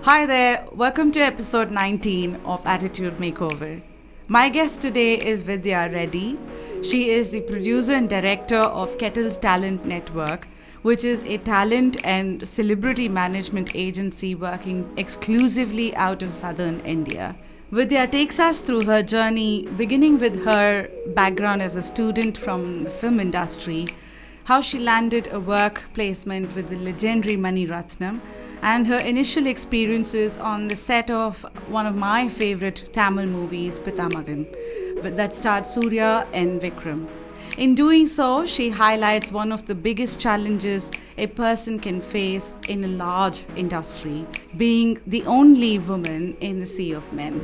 Hi there, welcome to episode 19 of Attitude Makeover. My guest today is Vidhyaa Reddy. She is the producer and director of Kettles Talent Network, which is a talent and celebrity management agency working exclusively out of southern India. Vidhya takes us through her journey, beginning with her background as a student from the film industry, how she landed a work placement with the legendary Mani Ratnam, and her initial experiences on the set of one of my favorite Tamil movies, Pithamagan, that starred Surya and Vikram. In doing so, she highlights one of the biggest challenges a person can face in a large industry, being the only woman in the sea of men.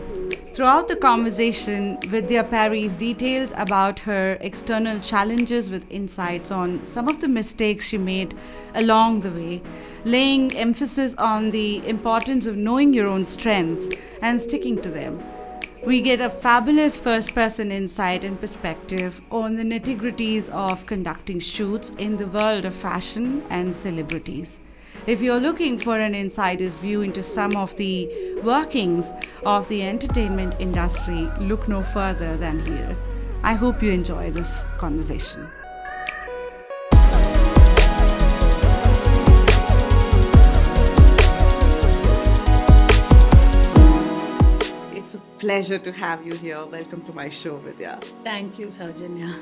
Throughout the conversation, Vidhya parries details about her external challenges with insights on some of the mistakes she made along the way, laying emphasis on the importance of knowing your own strengths and sticking to them. We get a fabulous first person insight and perspective on the nitty-gritties of conducting shoots in the world of fashion and celebrities. If you're looking for an insider's view into some of the workings of the entertainment industry, look no further than here. I hope you enjoy this conversation. It's a pleasure to have you here. Welcome to my show, Vidhya. Thank you, Saujanya.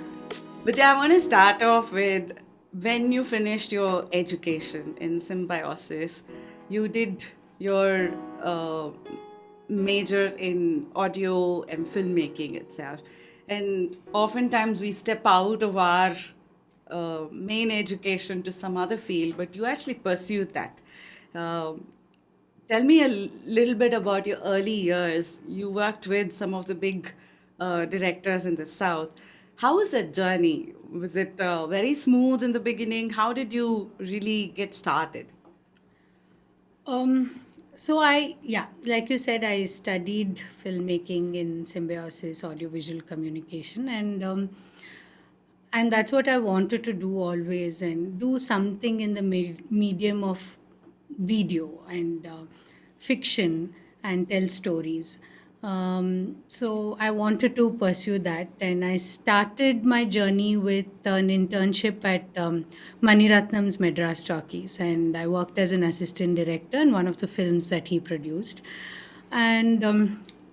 Vidhya, I want to start off with when you finished your education in symbiosis. You did your major in audio and filmmaking itself. And oftentimes we step out of our main education to some other field, but you actually pursued that. Tell me a little bit about your early years. You worked with some of the big directors in the South. How was that journey? Was it very smooth in the beginning? How did you really get started? Like you said, I studied filmmaking in symbiosis, audiovisual communication, and that's what I wanted to do always, and do something in the medium of video and fiction and tell stories. So I wanted to pursue that, and I started my journey with an internship at Mani Ratnam's Madras Talkies, and I worked as an assistant director in one of the films that he produced. And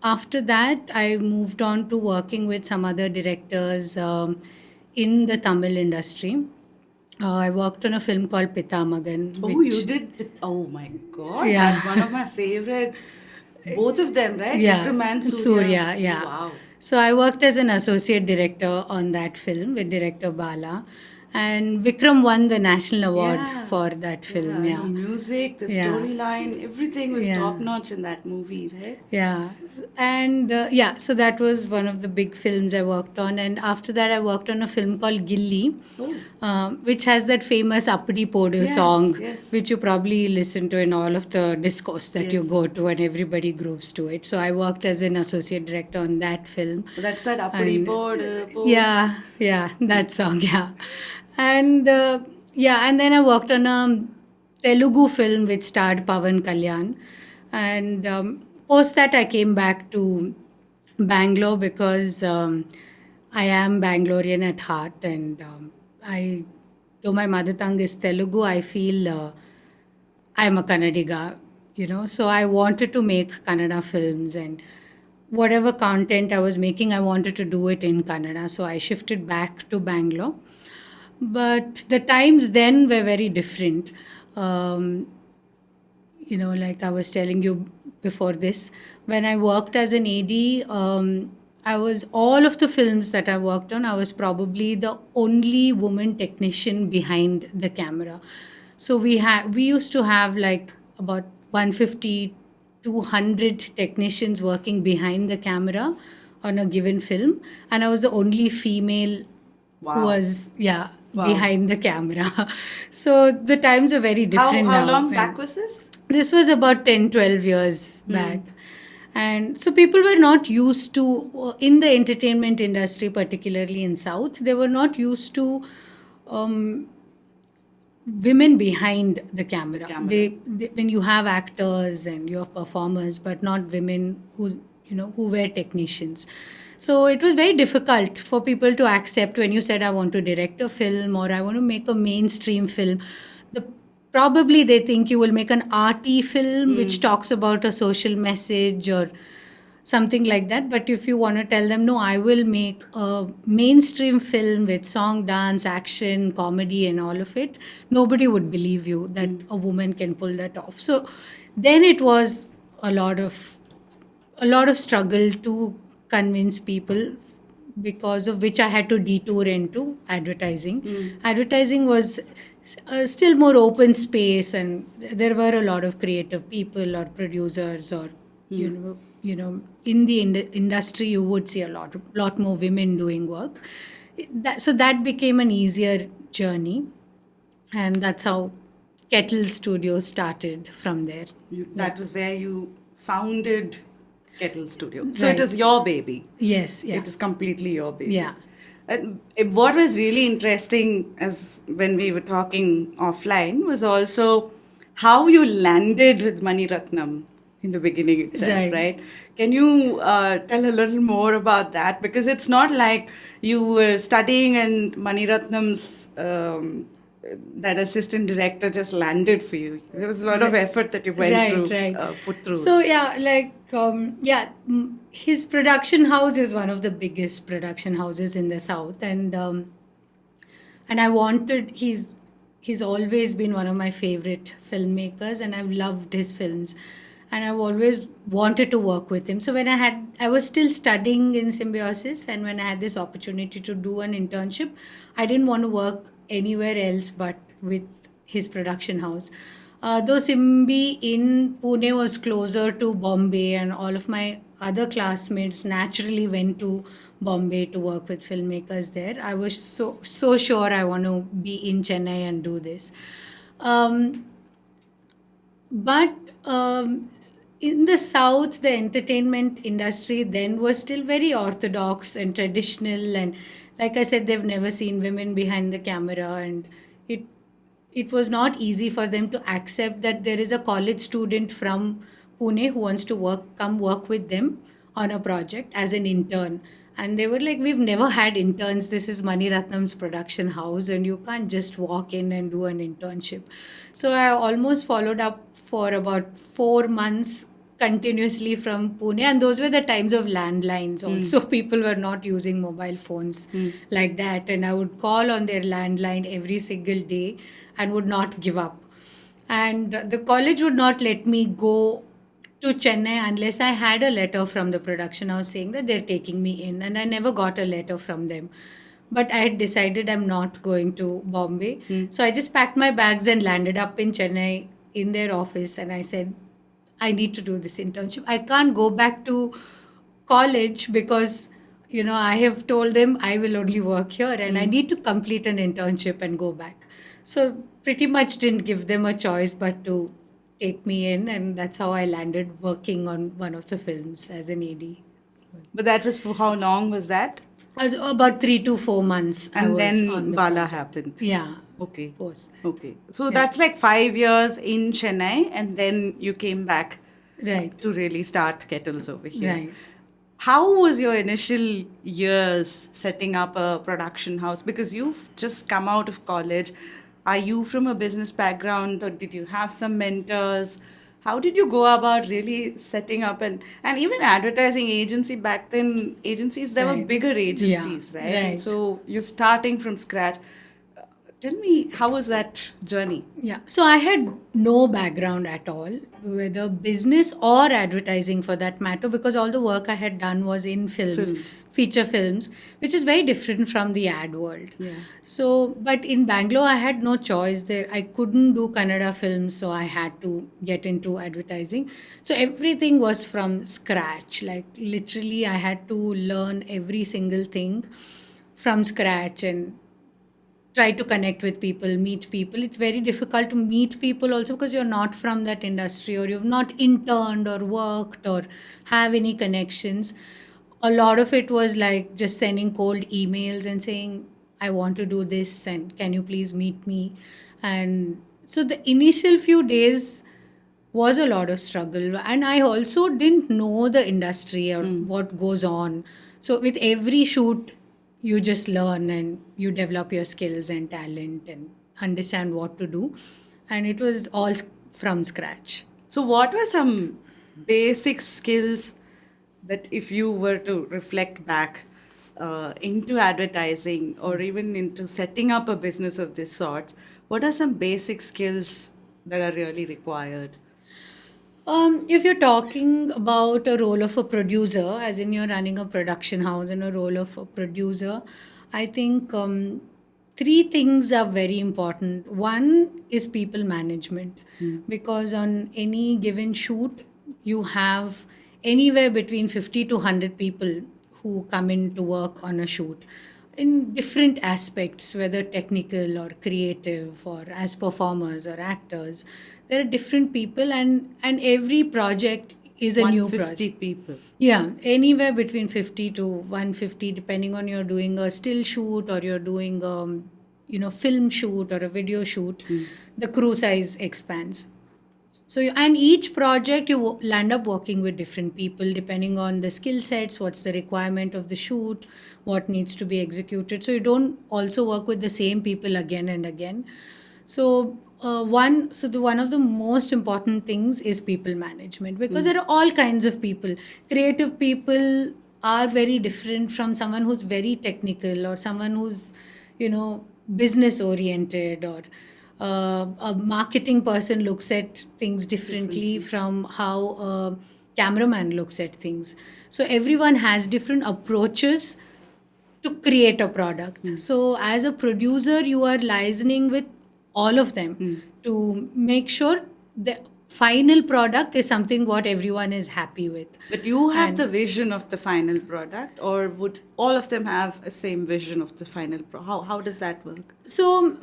after that, I moved on to working with some other directors in the Tamil industry. I worked on a film called Pithamagan. Oh, you did? Oh my God, Yeah. that's one of my favorites. Both of them, right? Yeah, Vikram and Surya. Surya, yeah. Wow. So I worked as an associate director on that film with director Bala, and Vikram won the national award Yeah. for that film. The Yeah, music, the Yeah. storyline, everything was Yeah. top notch in that movie, right? yeah, and so that was one of the big films I worked on, and after that I worked on a film called Gilli, Oh. which has that famous Appadi Podu Yes, song, yes. which you probably listen to in all of the discourse that you Yes. go to, and everybody grooves to it. So I worked as an associate director on that film. That's that uppity And- board. Yeah, that song, yeah. And and then I worked on a Telugu film which starred Pavan Kalyan. And post that, I came back to Bangalore because I am Bangalorean at heart. And though my mother tongue is Telugu, I feel I'm a Kannadiga, So I wanted to make Kannada films, and whatever content I was making, I wanted to do it in Kannada. So I shifted back to Bangalore. But the times then were very different. Like I was telling you before this, when I worked as an AD, I was all of the films that I worked on, I was probably the only woman technician behind the camera. So we used to have like about 150, 200 technicians working behind the camera on a given film, and I was the only female who Wow. was Wow. behind the camera. So the times are very different How now. long And back was this? this was about 10, 12 years back. And so people were not used to, in the entertainment industry, particularly in South, they were not used to women behind the camera. Camera. They when you have actors and you have performers, but not women who were technicians. So it was very difficult for people to accept when you said I want to direct a film or I want to make a mainstream film. The Probably they think you will make an arty film which talks about a social message or something like that. But if you want to tell them, no, I will make a mainstream film with song, dance, action, comedy, and all of it, nobody would believe you that a woman can pull that off. So then it was a lot of struggle to convince people, because of which I had to detour into advertising. Advertising was still more open space, and there were a lot of creative people or producers or in the industry you would see a lot more women doing work. So that became an easier journey, and that's how Kettle Studio started from there. That was where you founded Kettle Studio. So Right. it is your baby. Yes, yeah. It is completely your baby. Yeah. What was really interesting, as when we were talking offline, was also how you landed with Mani Ratnam in the beginning itself, right? Can you tell a little more about that? Because it's not like you were studying and Mani Ratnam's that assistant director just landed for you. There was a lot of effort that you went through, put through. So his production house is one of the biggest production houses in the South, and I wanted he's always been one of my favorite filmmakers, and I've loved his films, and I've always wanted to work with him. So when I was still studying in Symbiosis, and when I had this opportunity to do an internship, I didn't want to work anywhere else but with his production house. Though Simbi in Pune was closer to Bombay, and all of my other classmates naturally went to Bombay to work with filmmakers there, I was so sure I want to be in Chennai and do this. But in the South, the entertainment industry then was still very orthodox and traditional, and like I said, they've never seen women behind the camera, and it was not easy for them to accept that there is a college student from Pune who wants to come work with them on a project as an intern. And they were like, we've never had interns. This is Mani Ratnam's production house, and you can't just walk in and do an internship. So I almost followed up for about 4 months continuously from Pune, and those were the times of landlines also. People were not using mobile phones like that, and I would call on their landline every single day and would not give up. And the college would not let me go to Chennai unless I had a letter from the production house saying that they're taking me in, and I never got a letter from them. But I had decided I'm not going to Bombay. So I just packed my bags and landed up in Chennai in their office, and I said, I need to do this internship. I can't go back to college because, I have told them I will only work here, and I need to complete an internship and go back. So pretty much didn't give them a choice but to take me in, and that's how I landed working on one of the films as an AD. But that was for how long was that? Was about 3 to 4 months. And I was then on the Bala project. happened. Yeah. Okay. Post that. Okay. So that's like 5 years in Chennai, and then you came back Right. to really start Kettles over here. Right. How was your initial years setting up a production house? Because you've just come out of college. Are you from a business background, or did you have some mentors? How did you go about really setting up and even advertising agency back then? Agencies, there were Right. bigger agencies, Yeah, right? right. So you're starting from scratch. Tell me, how was that journey? Yeah. So I had no background at all, whether business or advertising for that matter, because all the work I had done was in films, feature films, which is very different from the ad world. Yeah. So, but in Bangalore, I had no choice there. I couldn't do Kannada films, so I had to get into advertising. So everything was from scratch. Like literally, I had to learn every single thing from scratch and try to connect with people, meet people. It's very difficult to meet people also because you're not from that industry, or you've not interned or worked or have any connections. A lot of it was like just sending cold emails and saying, I want to do this and can you please meet me? And so the initial few days was a lot of struggle, and I also didn't know the industry or what goes on. So with every shoot, you just learn and you develop your skills and talent and understand what to do, and it was all from scratch. So, what were some basic skills that, if you were to reflect back into advertising or even into setting up a business of this sort, what are some basic skills that are really required? If you're talking about a role of a producer, as in you're running a production house and a role of a producer, I think three things are very important. One is people management, because on any given shoot, you have anywhere between 50 to 100 people who come in to work on a shoot in different aspects, whether technical or creative or as performers or actors. There are different people, and every project is a new 150 project. people. Yeah, anywhere between 50 to 150, depending on you're doing a still shoot or you're doing film shoot or a video shoot, the crew size expands. So, and each project you land up working with different people depending on the skill sets, what's the requirement of the shoot, what needs to be executed. So, you don't also work with the same people again and again. So, one of the most important things is people management, because there are all kinds of people. Creative people are very different from someone who's very technical or someone who's, business oriented, or a marketing person looks at things differently from how a cameraman looks at things. So everyone has different approaches to create a product. So as a producer, you are liaising with all of them to make sure the final product is something what everyone is happy with. But you have the And vision of the final product, or would all of them have a same vision of the final how does that work? so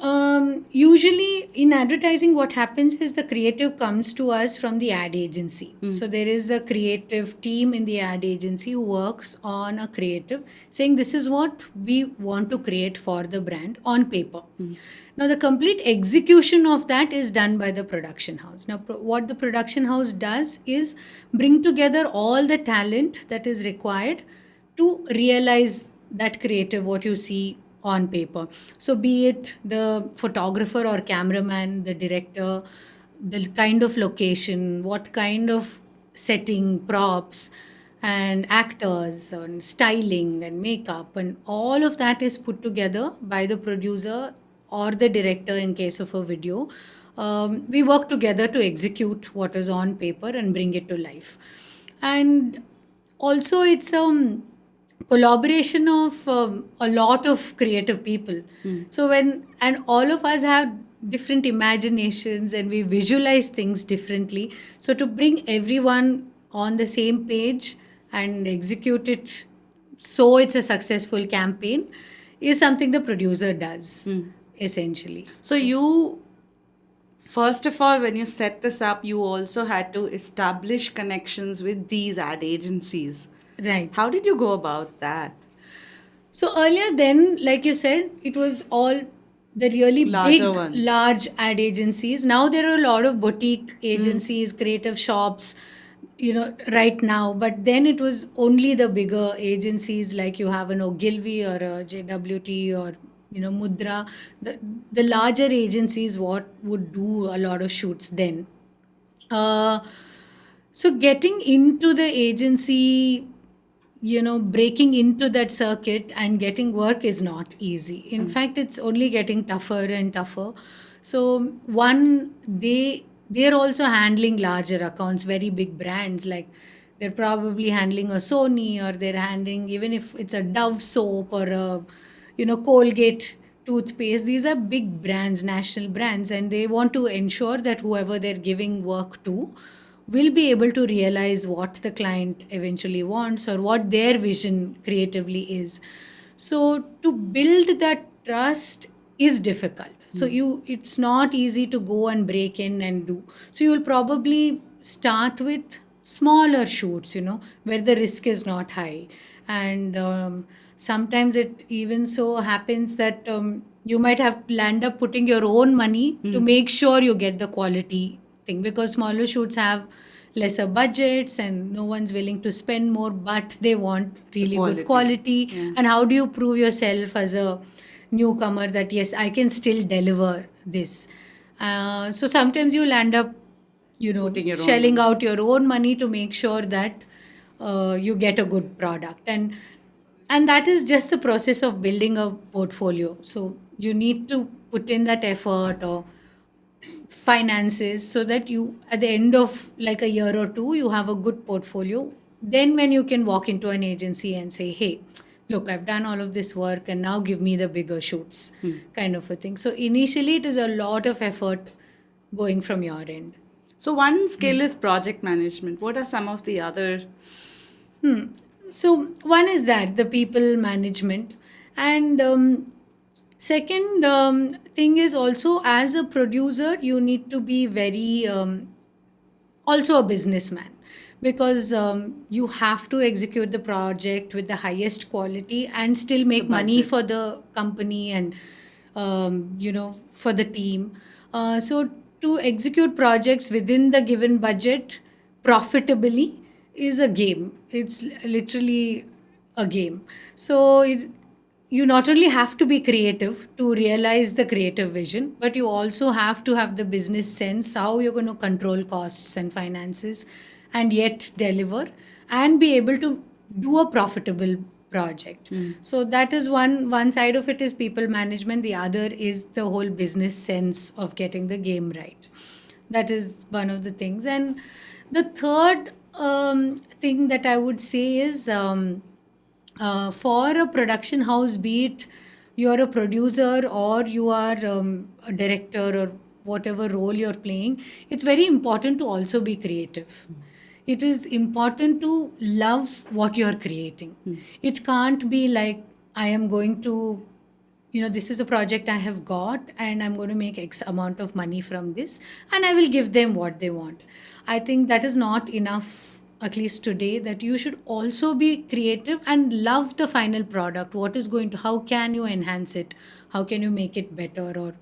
usually in advertising, what happens is the creative comes to us from the ad agency. So there is a creative team in the ad agency who works on a creative, saying this is what we want to create for the brand on paper. Now the complete execution of that is done by the production house. Now what the production house does is bring together all the talent that is required to realize that creative what you see on paper. So be it the photographer or cameraman, the director, the kind of location, what kind of setting, props, and actors and styling and makeup, and all of that is put together by the producer or the director in case of a video. We work together to execute what is on paper and bring it to life. And also it's collaboration of a lot of creative people. So when, and all of us have different imaginations and we visualize things differently. So to bring everyone on the same page and execute it so it's a successful campaign is something the producer does, essentially. So you, first of all, when you set this up, you also had to establish connections with these ad agencies. Right. How did you go about that? So earlier then, like you said, it was all the really Larger big, ones. large ad agencies. Now there are a lot of boutique agencies, creative shops, right now. But then it was only the bigger agencies, like you have an Ogilvy or a JWT or Mudra. The larger agencies what would do a lot of shoots then. Uh, so getting into the agency, breaking into that circuit and getting work is not easy. In fact, it's only getting tougher and tougher. So one, they're also handling larger accounts, very big brands, like they're probably handling a Sony, or they're handling, even if it's a Dove soap or a Colgate toothpaste. These are big brands, national brands, and they want to ensure that whoever they're giving work to will be able to realize what the client eventually wants or what their vision creatively is. So to build that trust is difficult. So it's not easy to go and break in and do. So you will probably start with smaller shoots, where the risk is not high. And Sometimes it even so happens that you might have land up putting your own money to make sure you get the quality thing, because smaller shoots have lesser budgets and no one's willing to spend more, but they want really good quality. And how do you prove yourself as a newcomer that yes, I can still deliver this? So sometimes you'll end up, Putting your own shelling money. out your own money to make sure that you get a good product. And that is just the process of building a portfolio. So you need to put in that effort or finances so that you, at the end of like a year or two, you have a good portfolio. Then when you can walk into an agency and say, hey, look, I've done all of this work and now give me the bigger shoots, kind of a thing. So initially it is a lot of effort going from your end. So one skill is project management. What are some of the other? So one is that the people management, and second thing is also, as a producer you need to be very also a businessman, because you have to execute the project with the highest quality and still make money budget. for the company and for the team. So to execute projects within the given budget profitably is a game. It's literally a game. So you not only have to be creative to realize the creative vision, but you also have to have the business sense how you're going to control costs and finances and yet deliver and be able to do a profitable project. So that is one side of it, is people management. The other is the whole business sense of getting the game right. That is one of the things. And the third thing that I would say is, for a production house, be it you're a producer or you are a director or whatever role you're playing, it's very important to also be creative. It is important to love what you're creating. It can't be like, I am going to, this is a project I have got and I'm going to make X amount of money from this and I will give them what they want. I think that is not enough, at least today, that you should also be creative and love the final product. What is going to, how can you enhance it? How can you make it better? Or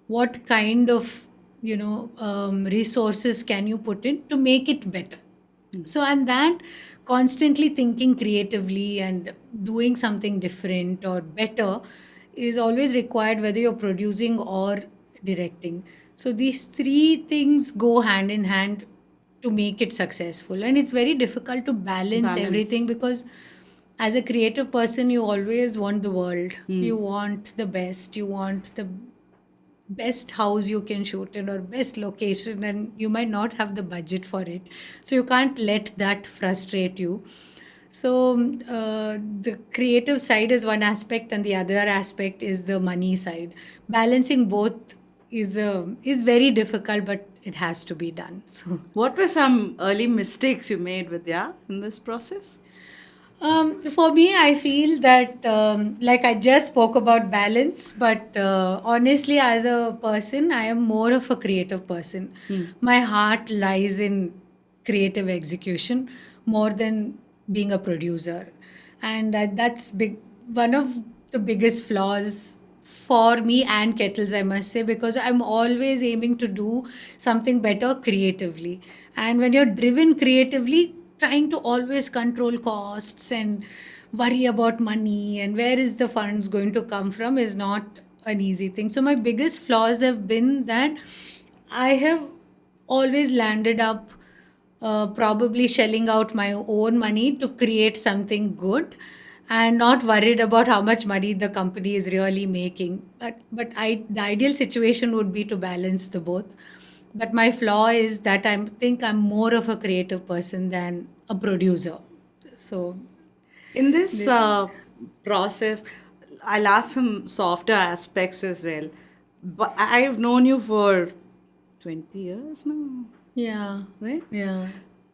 what kind of, resources can you put in to make it better? So, and that constantly thinking creatively and doing something different or better is always required, whether you're producing or directing. So, these three things go hand in hand to make it successful. And it's very difficult to balance everything, because as a creative person, you always want the world. You want the best. You want the best house you can shoot in or best location, and you might not have the budget for it, so you can't let that frustrate you. So the creative side is one aspect and the other aspect is the money side. Balancing both is very difficult, but it has to be done. So What were some early mistakes you made, Vidhya, in this process? For me, I feel that, like I just spoke about balance, but honestly, as a person, I am more of a creative person. My heart lies in creative execution more than being a producer. And that's big, one of the biggest flaws for me and Kettles, I must say, because I'm always aiming to do something better creatively. And when you're driven creatively, trying to always control costs and worry about money and where is the funds going to come from is not an easy thing. So my biggest flaws have been that I have always landed up probably shelling out my own money to create something good and not worried about how much money the company is really making. But the ideal situation would be to balance the both. But my flaw is that I think I'm more of a creative person than a producer. So In this process, I'll ask some softer aspects as well. But I've known you for 20 years now, yeah, right? yeah.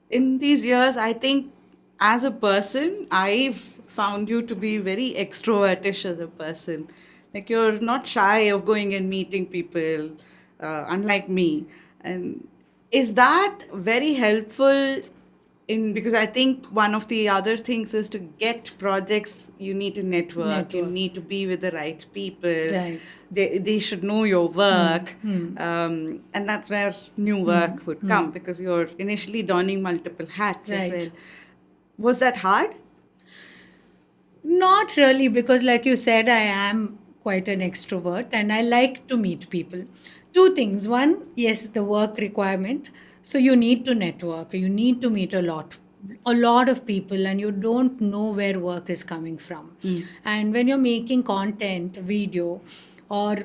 In these years, I think as a person, I've found you to be very extrovertish as a person. Like you're not shy of going and meeting people, unlike me. And is that very helpful because I think one of the other things is to get projects, you need to network, you Network. need to be with the right people. Right. They should know your work. And that's where new work would come, because you're initially donning multiple hats as Right. well. Was that hard? Not really, because, like you said, I am quite an extrovert and I like to meet people. Two things. One, yes, the work requirement. So you need to network, you need to meet a lot of people, and you don't know where work is coming from. And when you're making content, video, or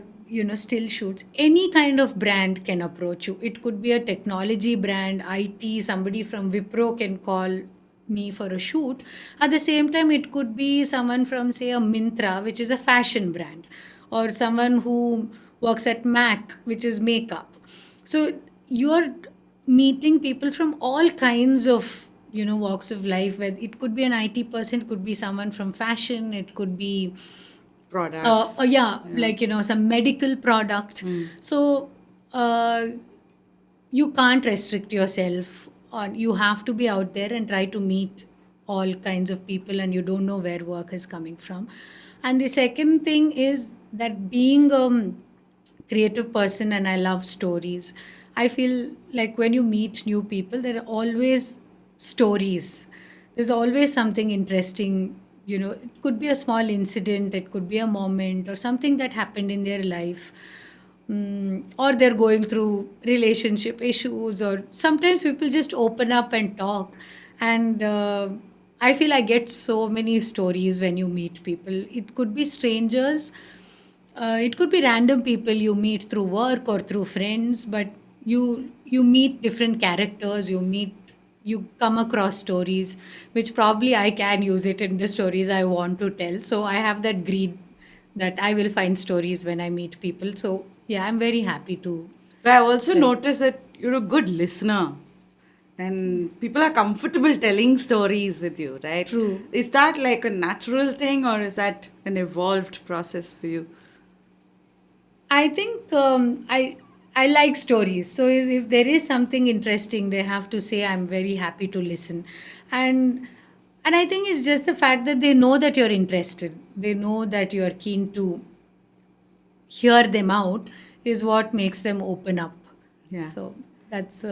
still shoots, any kind of brand can approach you. It could be a technology brand, IT, somebody from Wipro can call me for a shoot. At the same time, it could be someone from, say, a Mintra, which is a fashion brand, or someone who works at Mac, which is makeup. So you're meeting people from all kinds of walks of life. Where it could be an IT person, it could be someone from fashion, it could be Products. like some medical product. So you can't restrict yourself, or you have to be out there and try to meet all kinds of people, and you don't know where work is coming from. And the second thing is that, being a creative person and I love stories, I feel like when you meet new people, there are always stories. There's always something interesting. It could be a small incident, it could be a moment or something that happened in their life. Or they're going through relationship issues, or sometimes people just open up and talk. And I feel I get so many stories when you meet people. It could be strangers, it could be random people you meet through work or through friends, but you meet different characters, you come across stories, which probably I can use it in the stories I want to tell. So I have that greed that I will find stories when I meet people. So yeah, I'm very happy to. But I also Like- noticed that you're a good listener and people are comfortable telling stories with you, right? True. Is that like a natural thing or is that an evolved process for you? I think I like stories. So if there is something interesting they have to say, I'm very happy to listen. And I think it's just the fact that they know that you're interested. They know that you're keen to hear them out is what makes them open up. Yeah. So that's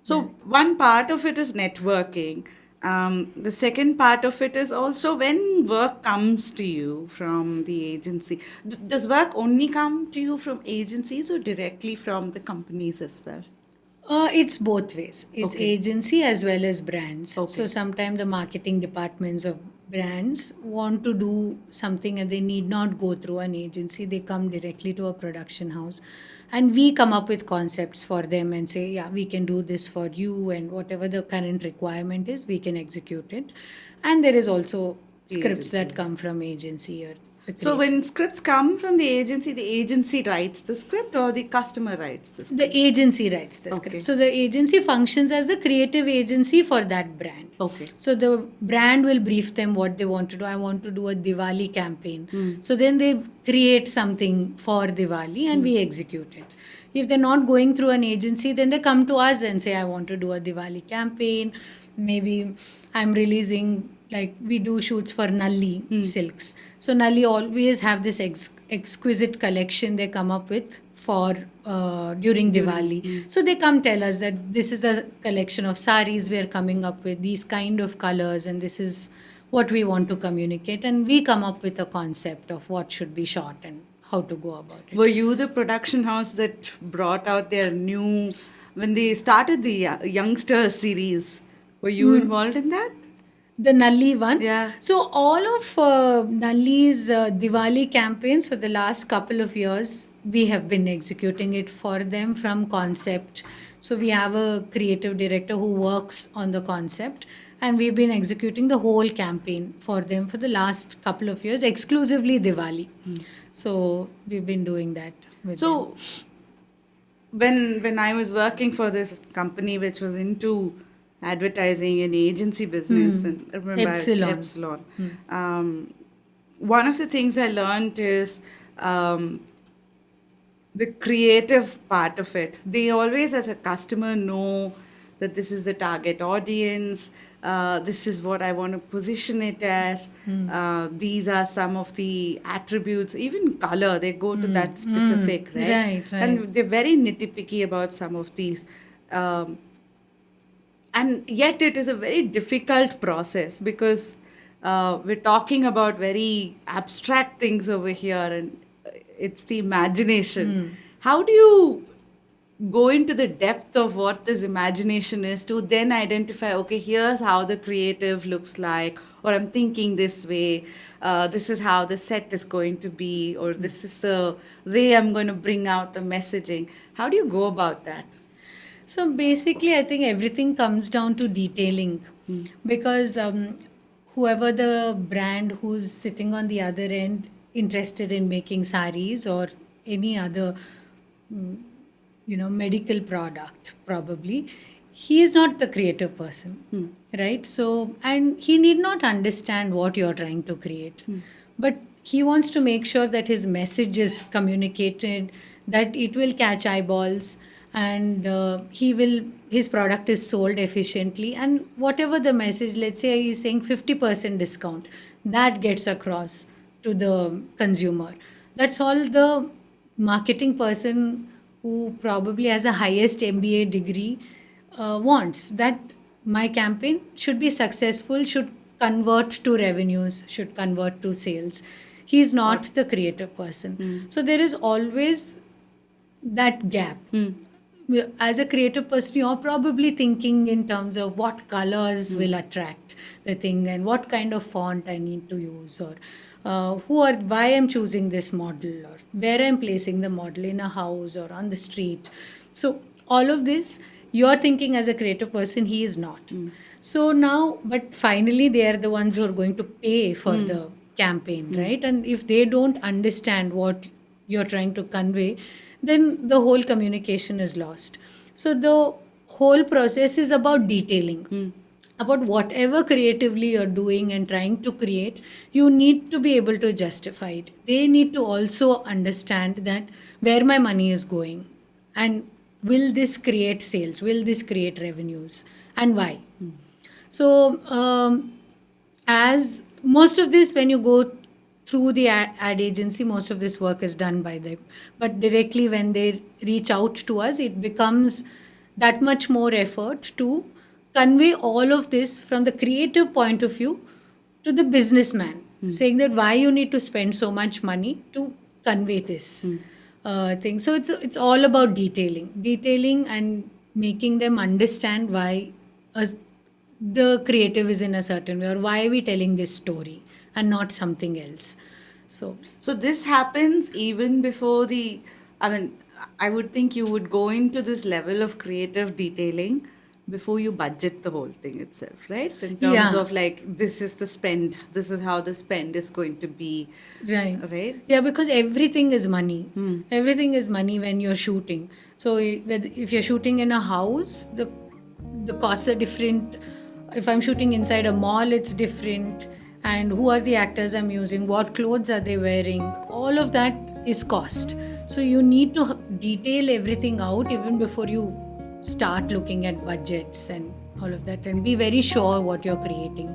So one part of it is networking. The second part of it is also when work comes to you from the agency. Does work only come to you from agencies or directly from the companies as well? It's both ways. It's Okay. agency as well as brands. Okay. So sometimes the marketing departments of brands want to do something and they need not go through an agency. They come directly to a production house, and we come up with concepts for them and say, yeah, we can do this for you, and whatever the current requirement is, we can execute it. And there is also scripts Agency. that come from agency or the So when scripts come from the agency writes the script or the customer writes the script? the agency writes the Okay. script. So the agency functions as the creative agency for that brand. Okay. So the brand will brief them what they want to do. I want to do a Diwali campaign. So then they create something for Diwali and we execute it. If they're not going through an agency, then they come to us and say, I want to do a Diwali campaign. Maybe I'm releasing, like we do shoots for Nalli silks. So Nalli always have this exquisite collection they come up with for during Diwali. So they come tell us that this is the collection of saris we are coming up with, these kind of colors, and this is what we want to communicate. And we come up with a concept of what should be shot and how to go about it. Were you the production house that brought out their new, when they started the youngster series, were you involved in that? The Nalli one. Yeah. So all of Nalli's Diwali campaigns for the last couple of years, we have been executing it for them from concept. So we have a creative director who works on the concept, and we've been executing the whole campaign for them for the last couple of years, exclusively Diwali. So we've been doing that with them. So when I was working for this company which was into advertising and agency business, and I remember Epsilon. one of the things I learned is the creative part of it. They always, as a customer, know that this is the target audience, this is what I want to position it as, these are some of the attributes, even color, they go to that specific, right? Right, right. And they're very nitty-picky about some of these. Um, and yet it is a very difficult process because we're talking about very abstract things over here, and it's the imagination. How do you go into the depth of what this imagination is to then identify, okay, here's how the creative looks like, or I'm thinking this way, this is how the set is going to be, or this is the way I'm going to bring out the messaging? How do you go about that? So basically, I think everything comes down to detailing because whoever the brand who's sitting on the other end interested in making saris or any other medical product, probably he is not the creative person, right? So, and he need not understand what you're trying to create, but he wants to make sure that his message is communicated, that it will catch eyeballs, and his product is sold efficiently, and whatever the message, let's say he's saying 50% discount, that gets across to the consumer. That's all the marketing person who probably has a highest MBA degree wants, that my campaign should be successful, should convert to revenues, should convert to sales. He is not the creative person. So there is always that gap. As a creative person, you're probably thinking in terms of what colors will attract the thing and what kind of font I need to use, or why I'm choosing this model, or where I'm placing the model in a house or on the street. So all of this you're thinking as a creative person, he is not. So now, but finally they are the ones who are going to pay for the campaign, right? And if they don't understand what you're trying to convey, then the whole communication is lost. So the whole process is about detailing. About whatever creatively you're doing and trying to create, you need to be able to justify it. They need to also understand that where my money is going, and will this create sales, will this create revenues, and why. So as most of this, when you go through the ad agency, most of this work is done by them, but directly when they reach out to us, it becomes that much more effort to convey all of this from the creative point of view to the businessman, saying that why you need to spend so much money to convey this thing. So it's all about detailing and making them understand why the creative is in a certain way, or why are we telling this story and not something else. So this happens even before I mean, I would think you would go into this level of creative detailing before you budget the whole thing itself, right? In terms Yeah. of like, this is the spend, this is how the spend is going to be, Right. right? Yeah, because everything is money. Everything is money when you're shooting. So if you're shooting in a house, the costs are different. If I'm shooting inside a mall, it's different. And who are the actors I'm using? What clothes are they wearing? All of that is cost. So you need to detail everything out even before you start looking at budgets and all of that, and be very sure what you're creating.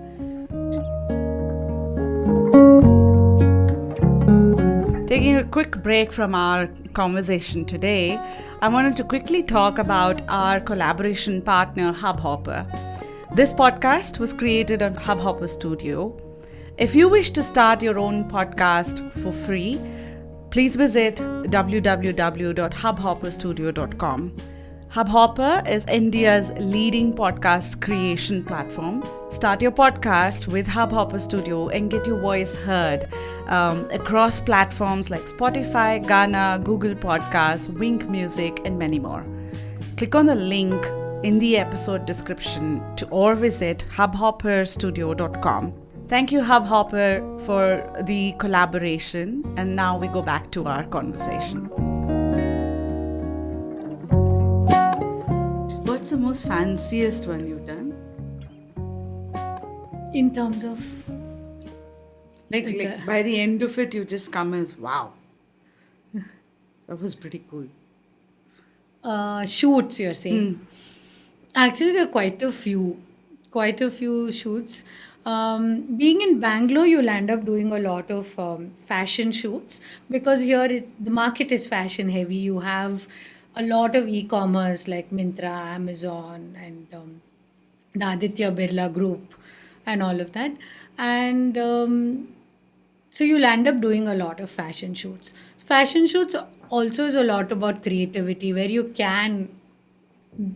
Taking a quick break from our conversation today, I wanted to quickly talk about our collaboration partner, Hubhopper. This podcast was created on Hubhopper Studio. If you wish to start your own podcast for free, please visit www.hubhopperstudio.com. Hubhopper is India's leading podcast creation platform. Start your podcast with Hubhopper Studio and get your voice heard across platforms like Spotify, Gaana, Google Podcasts, Wink Music, and many more. Click on the link in the episode description or visit hubhopperstudio.com. Thank you, Hubhopper, for the collaboration. And now we go back to our conversation. What's the most fanciest one you've done? In terms of Like by the end of it, you just come as, wow, that was pretty cool. shoots, you're saying. Actually, there are quite a few shoots. Being in Bangalore, you'll end up doing a lot of fashion shoots because here the market is fashion heavy. You have a lot of e-commerce like Myntra, Amazon, and the Aditya Birla Group, and all of that. And so you'll end up doing a lot of fashion shoots. Fashion shoots also is a lot about creativity where you can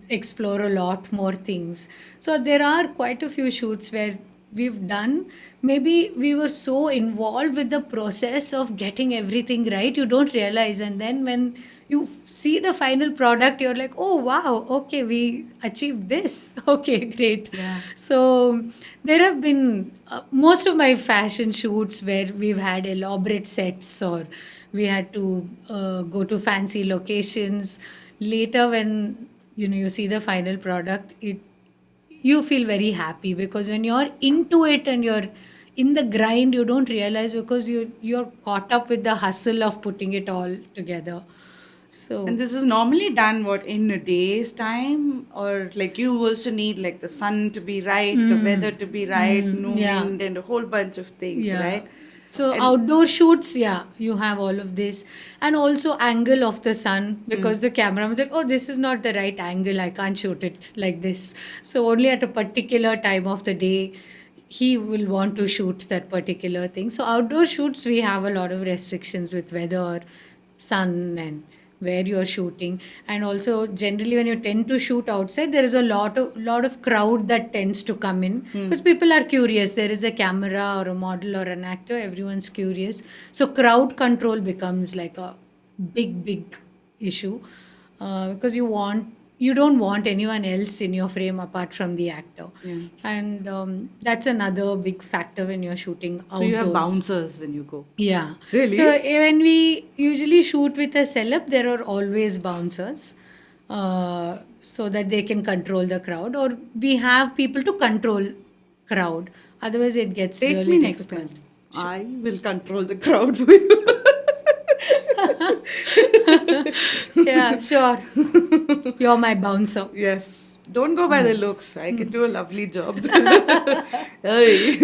explore a lot more things. So there are quite a few shoots where we've done. Maybe we were so involved with the process of getting everything right, you don't realize. And then when you see the final product, you're like, oh wow, okay, we achieved this. Okay, great. Yeah. So there have been most of my fashion shoots where we've had elaborate sets or we had to go to fancy locations. Later, when you see the final product, it you feel very happy because when you're into it and you're in the grind, you don't realize because you're caught up with the hustle of putting it all together. And So this is normally done what in a day's time, or like you also need like the sun to be right, the weather to be right, no yeah. wind, and a whole bunch of things, Yeah. right? So And outdoor shoots, yeah, you have all of this. And also angle of the sun because the cameraman's like, oh, this is not the right angle. I can't shoot it like this. So only at a particular time of the day, he will want to shoot that particular thing. So outdoor shoots, we have a lot of restrictions with weather, sun, and where you're shooting. And also generally when you tend to shoot outside, there is a lot of crowd that tends to come in because people are curious. There is a camera or a model or an actor, everyone's curious. So crowd control becomes like a big issue because you don't want anyone else in your frame apart from the actor. yeah. And that's another big factor when you're shooting So you have outdoors. bouncers when you go. Yeah. So Really? when we usually shoot with a celeb, there are always bouncers so that they can control the crowd, or we have people to control crowd. Otherwise, it gets Take really me next difficult. time. I will control the crowd for you. Yeah, sure. You're my bouncer. Yes. Don't go by the looks. I can do a lovely job. Hey.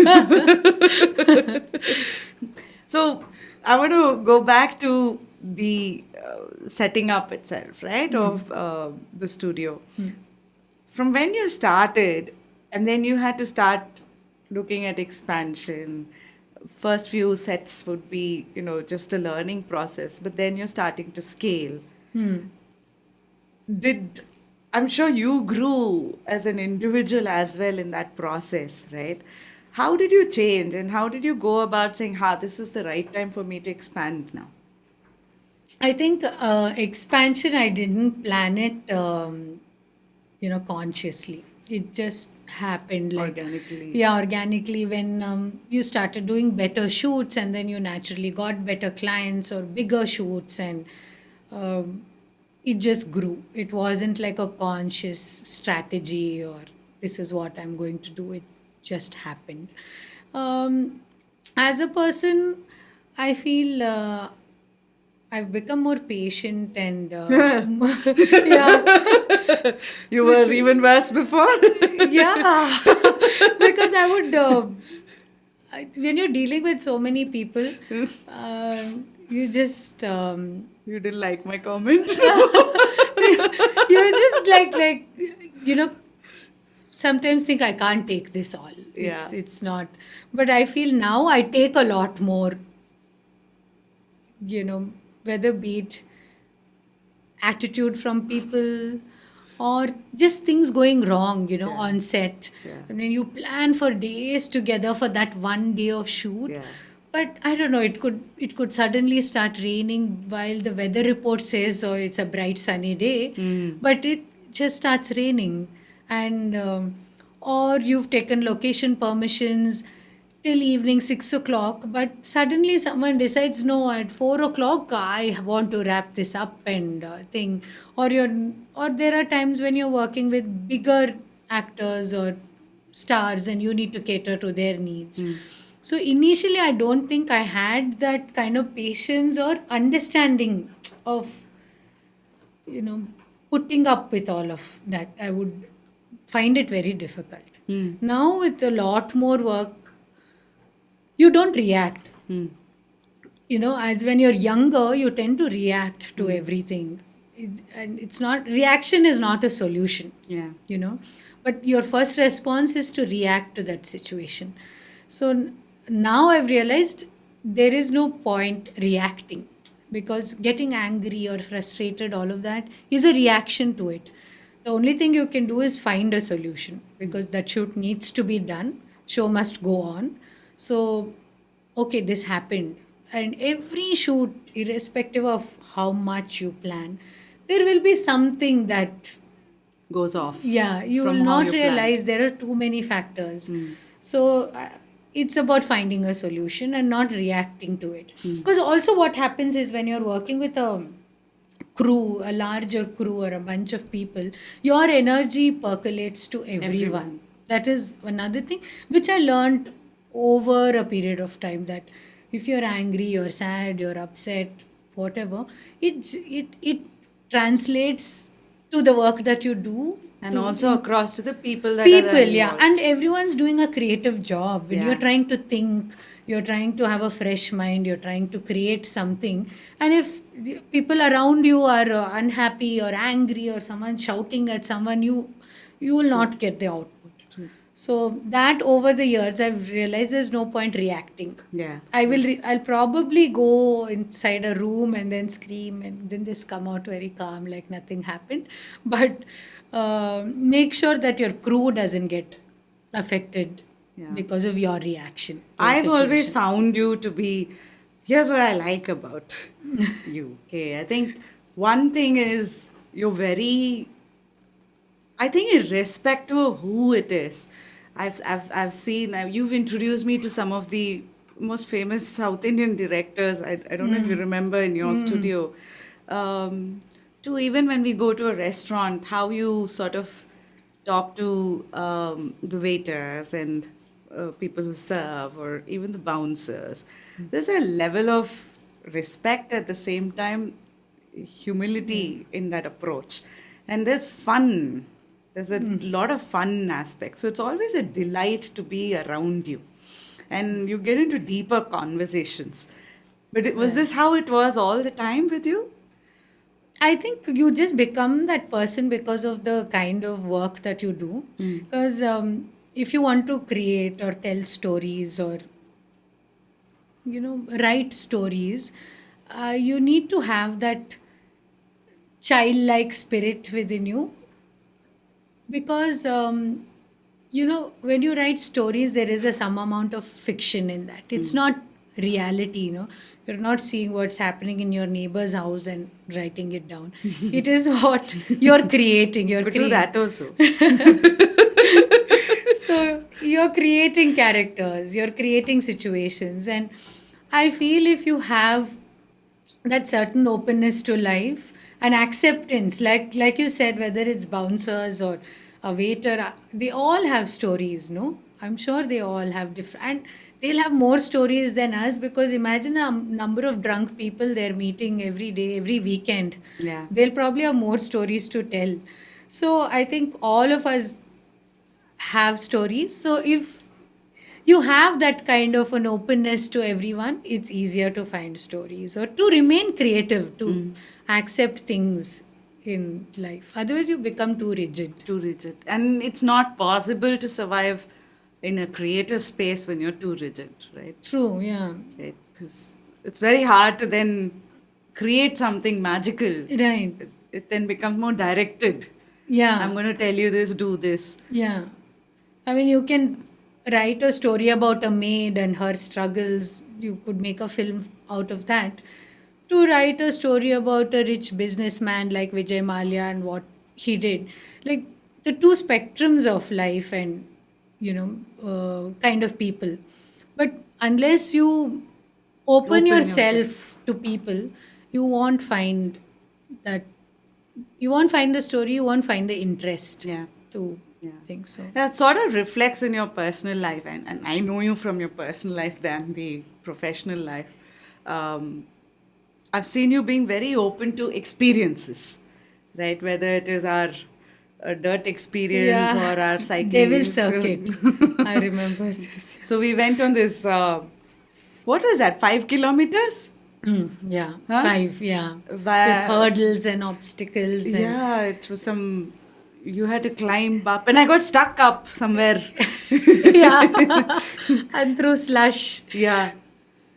So I want to go back to the setting up itself, right, of the studio. From when you started, and then you had to start looking at expansion. First few sets would be, just a learning process, but then you're starting to scale. Did I'm sure you grew as an individual as well in that process, right? How did you change and how did you go about saying, this is the right time for me to expand now? I think expansion, I didn't plan it, consciously. It just happened like, Organically. yeah, organically when you started doing better shoots and then you naturally got better clients or bigger shoots and um, it just grew. It wasn't like a conscious strategy or this is what I'm going to do. It just happened. Um, as a person, I feel I've become more patient and yeah, You were even worse before? yeah, because I would when you're dealing with so many people, you just You didn't like my comment? you're just like you know sometimes think I can't take this all. Yeah. It's not, but I feel now I take a lot more. Whether be it attitude from people or just things going wrong Yeah. on set. Yeah. I mean, you plan for days together for that one day of shoot, Yeah. but I don't know, it could suddenly start raining while the weather report says oh it's a bright sunny day, but it just starts raining. And or you've taken location permissions till evening 6 o'clock, but suddenly someone decides no, at 4 o'clock I want to wrap this up and thing. Or there are times when you're working with bigger actors or stars and you need to cater to their needs. So initially I don't think I had that kind of patience or understanding of you know putting up with all of that. I would find it very difficult. Now, with a lot more work, you don't react. As when you're younger, you tend to react to everything. And it's not, reaction is not a solution, Yeah. but your first response is to react to that situation. So now I've realized there is no point reacting, because getting angry or frustrated, all of that is a reaction to it. The only thing you can do is find a solution, because that shoot needs to be done. Show must go on. So, okay, this happened. And every shoot, irrespective of how much you plan, there will be something that, Goes off. yeah, you will from how not you plan. realize there are too many factors. So it's about finding a solution and not reacting to it. Because also, what happens is when you're working with a crew, a larger crew, or a bunch of people, your energy percolates to everyone. That is another thing which I learned over a period of time, that if you're angry, you're sad, you're upset, whatever, it translates to the work that you do, And to also across to the people that are people, there yeah. involved. And everyone's doing a creative job. When you're Yeah. trying to think, you're trying to have a fresh mind, you're trying to create something, and if the people around you are unhappy or angry, or someone shouting at someone, you will not get the output. So that, over the years, I've realized there's no point reacting. Yeah. I'll probably go inside a room and then scream and then just come out very calm, like nothing happened. But make sure that your crew doesn't get affected because of your reaction to a I've always situation. found you to be. Here's what I like about you. Okay, I think one thing is you're very. I think irrespective of who it is, I've seen. You've introduced me to some of the most famous South Indian directors. I don't know if you remember in your studio. To even when we go to a restaurant, how you sort of talk to the waiters and people who serve, or even the bouncers. There's a level of respect, at the same time humility in that approach, and there's fun. There's a lot of fun aspects, so it's always a delight to be around you, and you get into deeper conversations. But was this how it was all the time with you? I think you just become that person because of the kind of work that you do. Because if you want to create or tell stories, or write stories, you need to have that childlike spirit within you, because when you write stories, there is a some amount of fiction in that. It's not reality. You're not seeing what's happening in your neighbor's house and writing it down. It is what you're creating. But do that also. So you're creating characters, you're creating situations, and I feel if you have that certain openness to life and acceptance, like you said, whether it's bouncers or a waiter, they all have stories. No, I'm sure they all have different, and they'll have more stories than us, because imagine the number of drunk people they're meeting every day, every weekend. Yeah. They'll probably have more stories to tell. So I think all of us have stories. So if you have that kind of an openness to everyone, it's easier to find stories, or to remain creative, to accept things in life. Otherwise, you become too rigid. Too rigid. And it's not possible to survive in a creative space when you're too rigid, right? True, yeah. Right? Because it's very hard to then create something magical. Right. It then becomes more directed. Yeah. I'm going to tell you this, do this. Yeah. I mean, you can write a story about a maid and her struggles. You could make a film out of that. To write a story about a rich businessman like Vijay Mallya and what he did. Like the two spectrums of life and, kind of people. But unless you open yourself to people, you won't find that, you won't find the story, you won't find the interest to think so. That sort of reflects in your personal life, and I know you from your personal life than the professional life. I've seen you being very open to experiences, right? Whether it is our dirt experience or our Devil cycling. Circuit. I remember this. So we went on this, what was that, 5 kilometers? Yeah, Huh? 5, yeah. With Via, hurdles and obstacles and yeah, it was some, you had to climb up, and I got stuck up somewhere. yeah, and through slush. Yeah.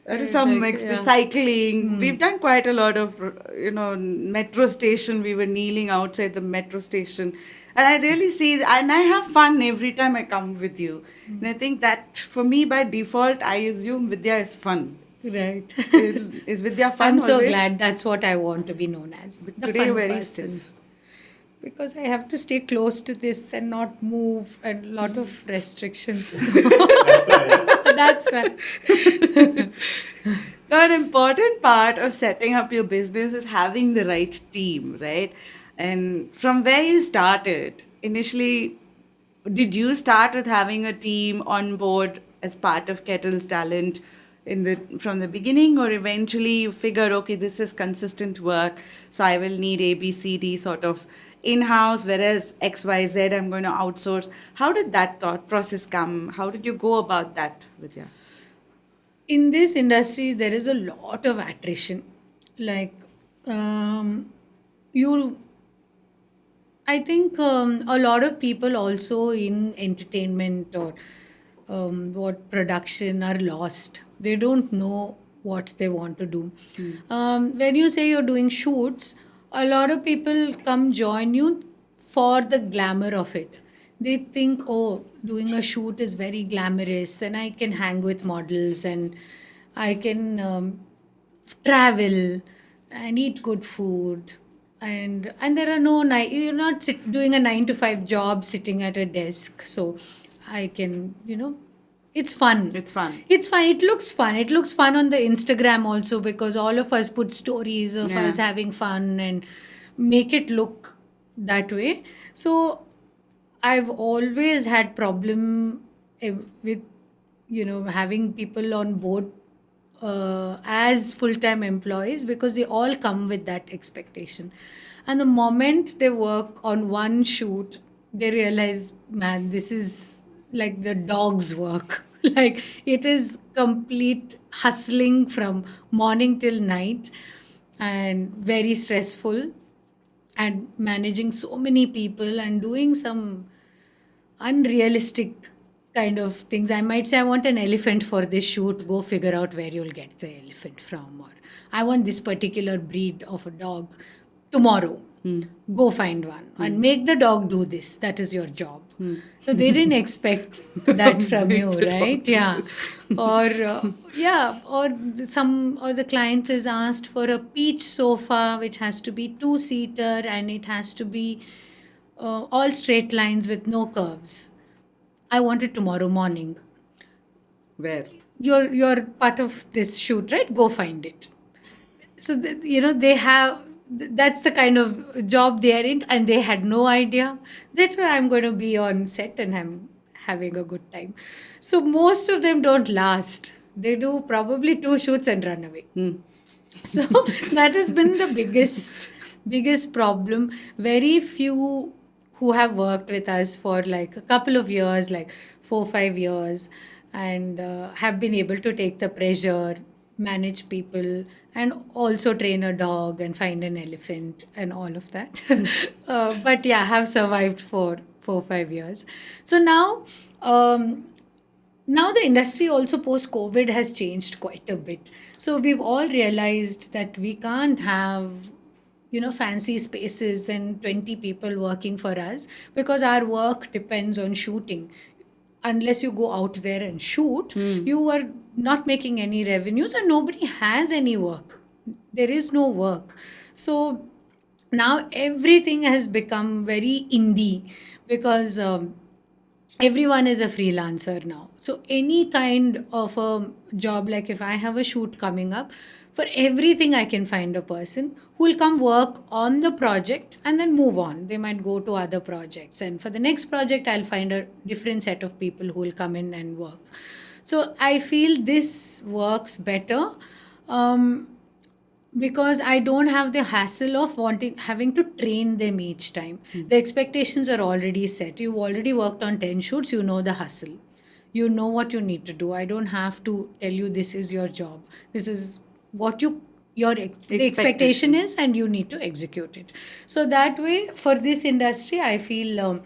That is It's some like, yeah. cycling. We've done quite a lot of, metro station. We were kneeling outside the metro station. And I really see, and I have fun every time I come with you. And I think that for me, by default, I assume Vidya is fun. Right. Is Vidya fun I'm so always? glad that's what I want to be known as. The Today you're fun very person. stiff. Because I have to stay close to this and not move and a lot of restrictions. That's why. An important part of setting up your business is having the right team, right? And from where you started, initially, did you start with having a team on board as part of Kettles Talent from the beginning, or eventually you figured, okay, this is consistent work, so I will need A, B, C, D sort of in-house, whereas X, Y, Z I'm going to outsource. How did that thought process come? How did you go about that, Vidya? In this industry, there is a lot of attrition. Like, you I think a lot of people also in entertainment or what production are lost. They don't know what they want to do. When you say you're doing shoots, a lot of people come join you for the glamour of it. They think, oh, doing a shoot is very glamorous, and I can hang with models and I can travel and eat good food and there are no you're not doing a 9 to 5 job sitting at a desk, so I can it's fun. It's fun. It's fun. It looks fun on the Instagram also, because all of us put stories of Yeah. us having fun and make it look that way. So I've always had problem with having people on board as full-time employees, because they all come with that expectation, and the moment they work on one shoot they realize, man, this is like the dog's work. Like, it is complete hustling from morning till night and very stressful, and managing so many people and doing some unrealistic kind of things. I might say, I want an elephant for this shoot. Go figure out where you'll get the elephant from. Or I want this particular breed of a dog tomorrow. Go find one and make the dog do this. That is your job. So they didn't expect that from you, right? Yeah. Or or the client is asked for a peach sofa which has to be two-seater and it has to be all straight lines with no curves. I want it tomorrow morning. Where? You're part of this shoot, right? Go find it. So they have that's the kind of job they are in, and they had no idea that I'm going to be on set and I'm having a good time. So most of them don't last. They do probably 2 shoots and run away. So that has been the biggest problem. Very few who have worked with us for like a couple of years, like 4 or 5 years, and have been able to take the pressure, manage people, and also train a dog and find an elephant and all of that. But yeah, have survived for 4 or 5 years. So now the industry also post COVID has changed quite a bit. So we've all realized that we can't have fancy spaces and 20 people working for us, because our work depends on shooting. Unless you go out there and shoot, you are not making any revenues and nobody has any work. There is no work. So now everything has become very indie, because everyone is a freelancer now. So any kind of a job, like if I have a shoot coming up, for everything I can find a person who will come work on the project and then move on. They might go to other projects, and for the next project I'll find a different set of people who will come in and work. So I feel this works better. because I don't have the hassle of having to train them each time. The expectations are already set. You've already worked on 10 shoots, you know the hustle. You know what you need to do. I don't have to tell you this is your job. This is what the expectation is, and you need to execute it. So that way, for this industry, I feel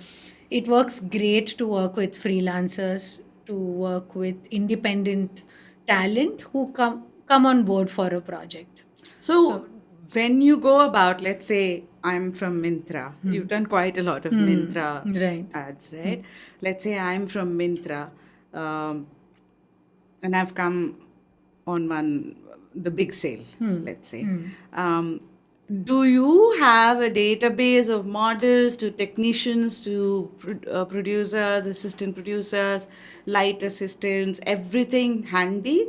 it works great to work with freelancers, to work with independent talent who come on board for a project. So, when you go about, let's say I'm from Myntra, you've done quite a lot of Myntra Right. ads, right? Let's say I'm from Myntra, um, and I've come on the big sale, let's say. Do you have a database of models to technicians to producers, assistant producers, light assistants, everything handy?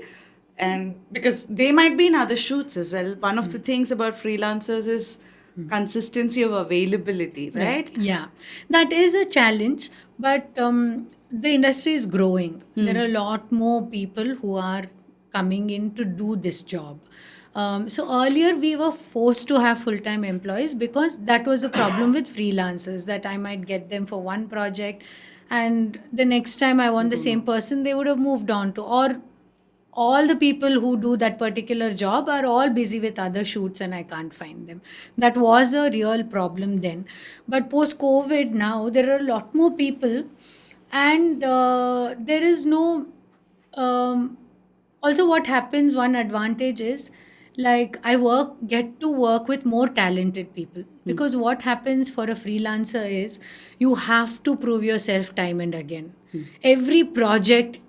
And because they might be in other shoots as well. One of the things about freelancers is consistency of availability, right? Yeah, that is a challenge, but the industry is growing. There are a lot more people who are coming in to do this job. So earlier we were forced to have full-time employees because that was the problem with freelancers, that I might get them for one project, and the next time I want the same person, they would have moved on to, or all the people who do that particular job are all busy with other shoots and I can't find them. That was a real problem then. But post COVID, now there are a lot more people, and there is no. Also, what happens, one advantage is, like, get to work with more talented people, because what happens for a freelancer is you have to prove yourself time and again. Every project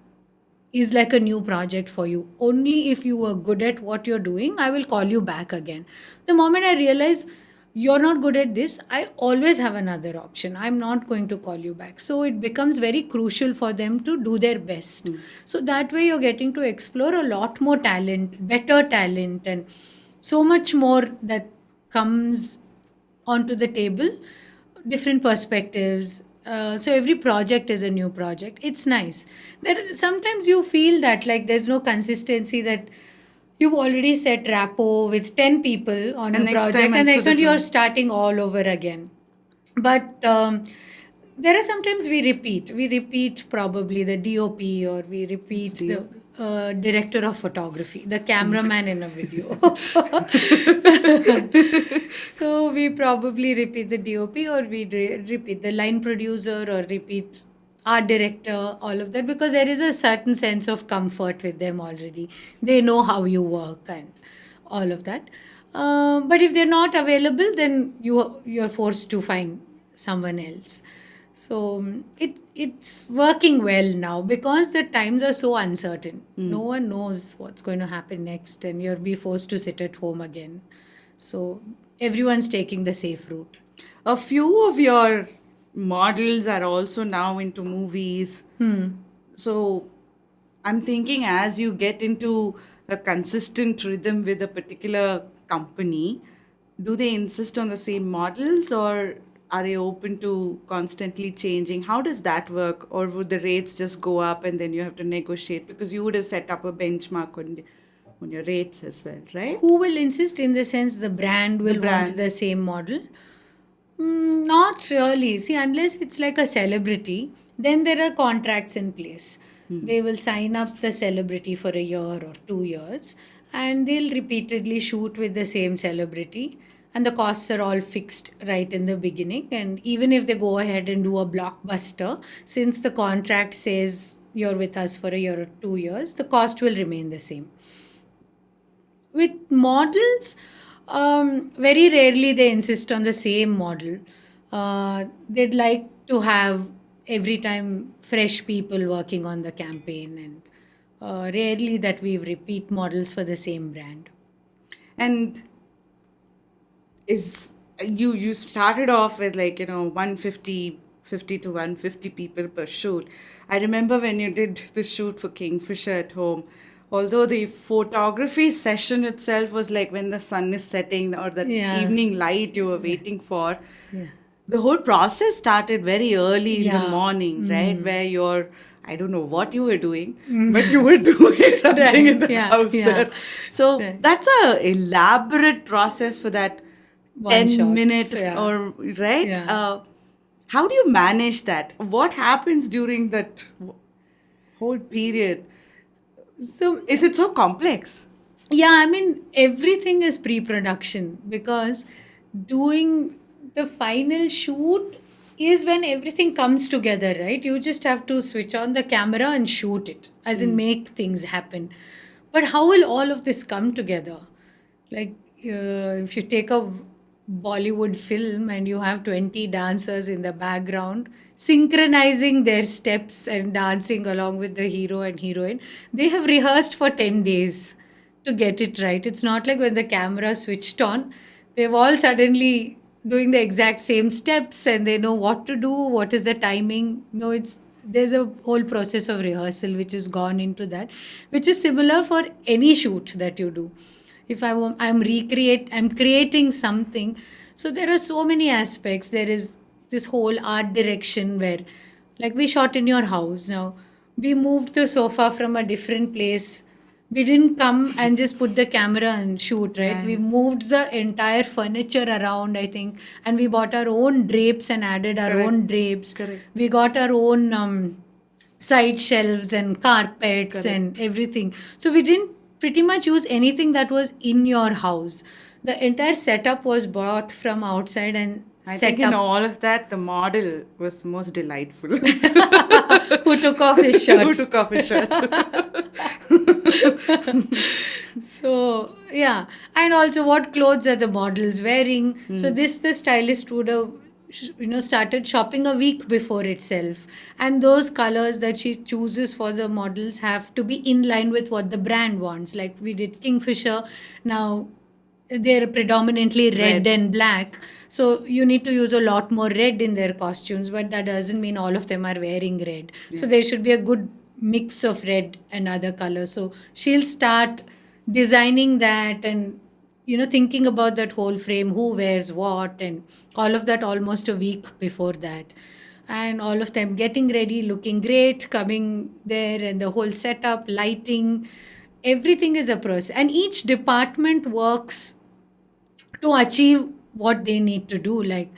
is like a new project for you. Only if you are good at what you're doing, I will call you back again. The moment I realize you're not good at this, I always have another option. I'm not going to call you back. So it becomes very crucial for them to do their best. So that way, you're getting to explore a lot more talent, better talent, and so much more that comes onto the table, different perspectives. So every project is a new project. It's nice. Sometimes you feel that, like, there's no consistency, that you've already set rapport with 10 people on And a next project, time and it's next so one you're different. starting all over again. But there are sometimes we repeat probably the DOP, or we repeat the director of photography, the cameraman in a video. So we probably repeat the DOP, or we repeat the line producer, or repeat art director, all of that, because there is a certain sense of comfort with them already. They know how you work and all of that. But if they're not available, then you're forced to find someone else. So it's working well now because the times are so uncertain. No one knows what's going to happen next, and you'll be forced to sit at home again. So everyone's taking the safe route. A few of your models are also now into movies. So I'm thinking, as you get into a consistent rhythm with a particular company, do they insist on the same models, or are they open to constantly changing? How does that work? Or would the rates just go up and then you have to negotiate? Because you would have set up a benchmark on your rates as well, right? Who will insist, in the sense the brand will want brand. the same model? Not really. See, unless it's like a celebrity, then there are contracts in place. They will sign up the celebrity for a year or 2 years, and they'll repeatedly shoot with the same celebrity. And the costs are all fixed right in the beginning. And even if they go ahead and do a blockbuster, since the contract says you're with us for a year or 2 years, the cost will remain the same. With models, very rarely they insist on the same model. They'd like to have every time fresh people working on the campaign, and rarely that we repeat models for the same brand. And is you started off with, like, 150 50 to 150 people per shoot. I remember when you did the shoot for Kingfisher at home, although the photography session itself was like when the sun is setting, or that Yeah. evening light you were waiting for, Yeah. the whole process started very early in the Yeah. morning, right? Where you're I don't know what you were doing, but you were doing something in the house there. So that's a elaborate process for that 10-minute or right? Yeah. How do you manage that? What happens during that whole period? So Is it so complex? yeah, I mean, everything is pre-production because doing the final shoot is when everything comes together, right? You just have to switch on the camera and shoot it, as in make things happen. But how will all of this come together? Like, if you take a Bollywood film and you have 20 dancers in the background synchronizing their steps and dancing along with the hero and heroine, they have rehearsed for 10 days to get it right. It's not like when the camera switched on, they've all suddenly doing the exact same steps and they know what to do, what is the timing. No, it's there's a whole process of rehearsal which has gone into that, which is similar for any shoot that you do. If I'm creating something. So there are so many aspects. There is this whole art direction where, like, we shot in your house. Now we moved the sofa from a different place. We didn't come and just put the camera and shoot, right? We moved the entire furniture around, I think, and we bought our own drapes and added our own drapes. We got our own side shelves and carpets and everything. So we didn't pretty much use anything that was in your house. The entire setup was brought from outside and I set think in up. all of that, the model was most delightful. Who took off his shirt. Who took off his shirt. So yeah, and also what clothes are the models wearing. So the stylist would have started shopping a week before itself, and those colors that she chooses for the models have to be in line with what the brand wants. Like we did Kingfisher. Now they're predominantly red and black, so you need to use a lot more red in their costumes, but that doesn't mean all of them are wearing red. So there should be a good mix of red and other colors. So she'll start designing that and thinking about that whole frame, who wears what, and all of that almost a week before that. And all of them getting ready, looking great, coming there, and the whole setup, lighting, everything is a process. And each department works to achieve what they need to do. Like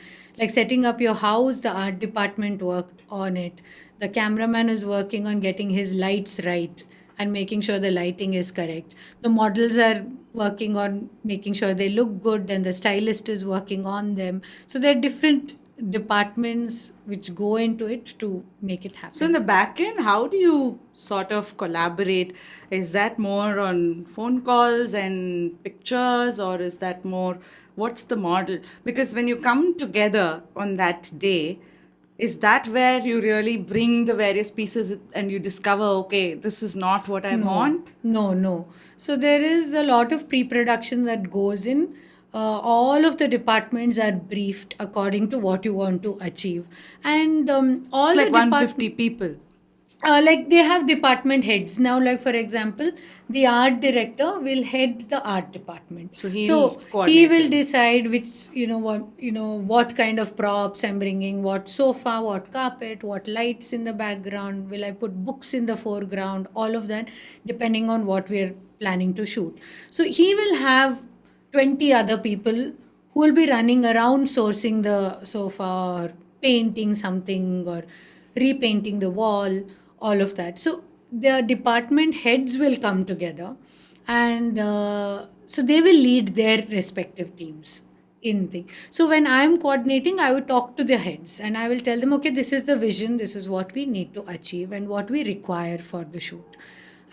setting up your house, the art department worked on it. The cameraman is working on getting his lights right and making sure the lighting is correct. The models are working on making sure they look good, and the stylist is working on them. So there are different departments which go into it to make it happen. So in the back end, how do you sort of collaborate? Is that more on phone calls and pictures, or is that more, what's the model? Because when you come together on that day, is that where you really bring the various pieces and you discover, okay, this is not what I want? No. So there is a lot of pre-production that goes in. All of the departments are briefed according to what you want to achieve. And all It's like the 150 people. like they have department heads. Now, like for example, the art director will head the art department. So he coordinate will decide which what kind of props I'm bringing, what sofa, what carpet, what lights in the background, will I put books in the foreground, all of that depending on what we're planning to shoot. So he will have 20 other people who will be running around sourcing the sofa or painting something or repainting the wall, all of that. So the department heads will come together, and so they will lead their respective teams in thing. So when I'm coordinating, I would talk to the heads and I will tell them, okay, this is the vision, this is what we need to achieve and what we require for the shoot.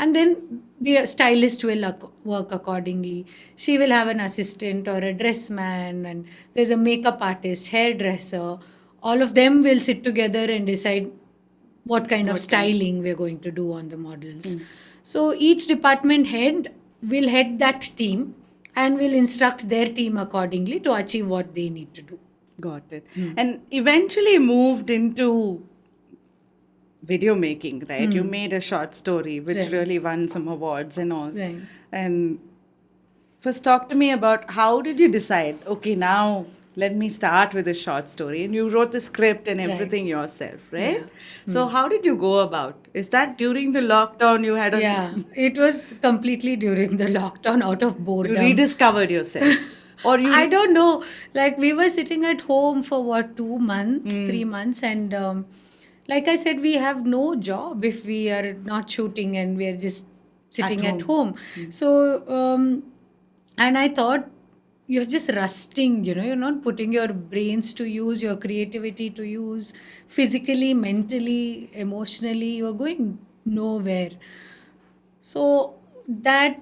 And then the stylist will work accordingly. She will have an assistant or a dressman, and there's a makeup artist, hairdresser. All of them will sit together and decide what kind of styling we're going to do on the models. So each department head will head that team and will instruct their team accordingly to achieve what they need to do. Got it. And eventually moved into video making, right? You made a short story which really won some awards and all. And first talk to me about how did you decide, okay, now let me start with a short story. And you wrote the script and everything yourself, right? Yeah. So how did you go about? Is that during the lockdown you had a Yeah, it was completely during the lockdown out of you boredom. rediscovered yourself? Or I you don't know. Like we were sitting at home for what, 2 months, 3 months, and like I said, we have no job if we are not shooting and we are just sitting at home? home. So, and I thought you're just rusting, you're not putting your brains to use, your creativity to use, physically, mentally, emotionally, you're going nowhere. So that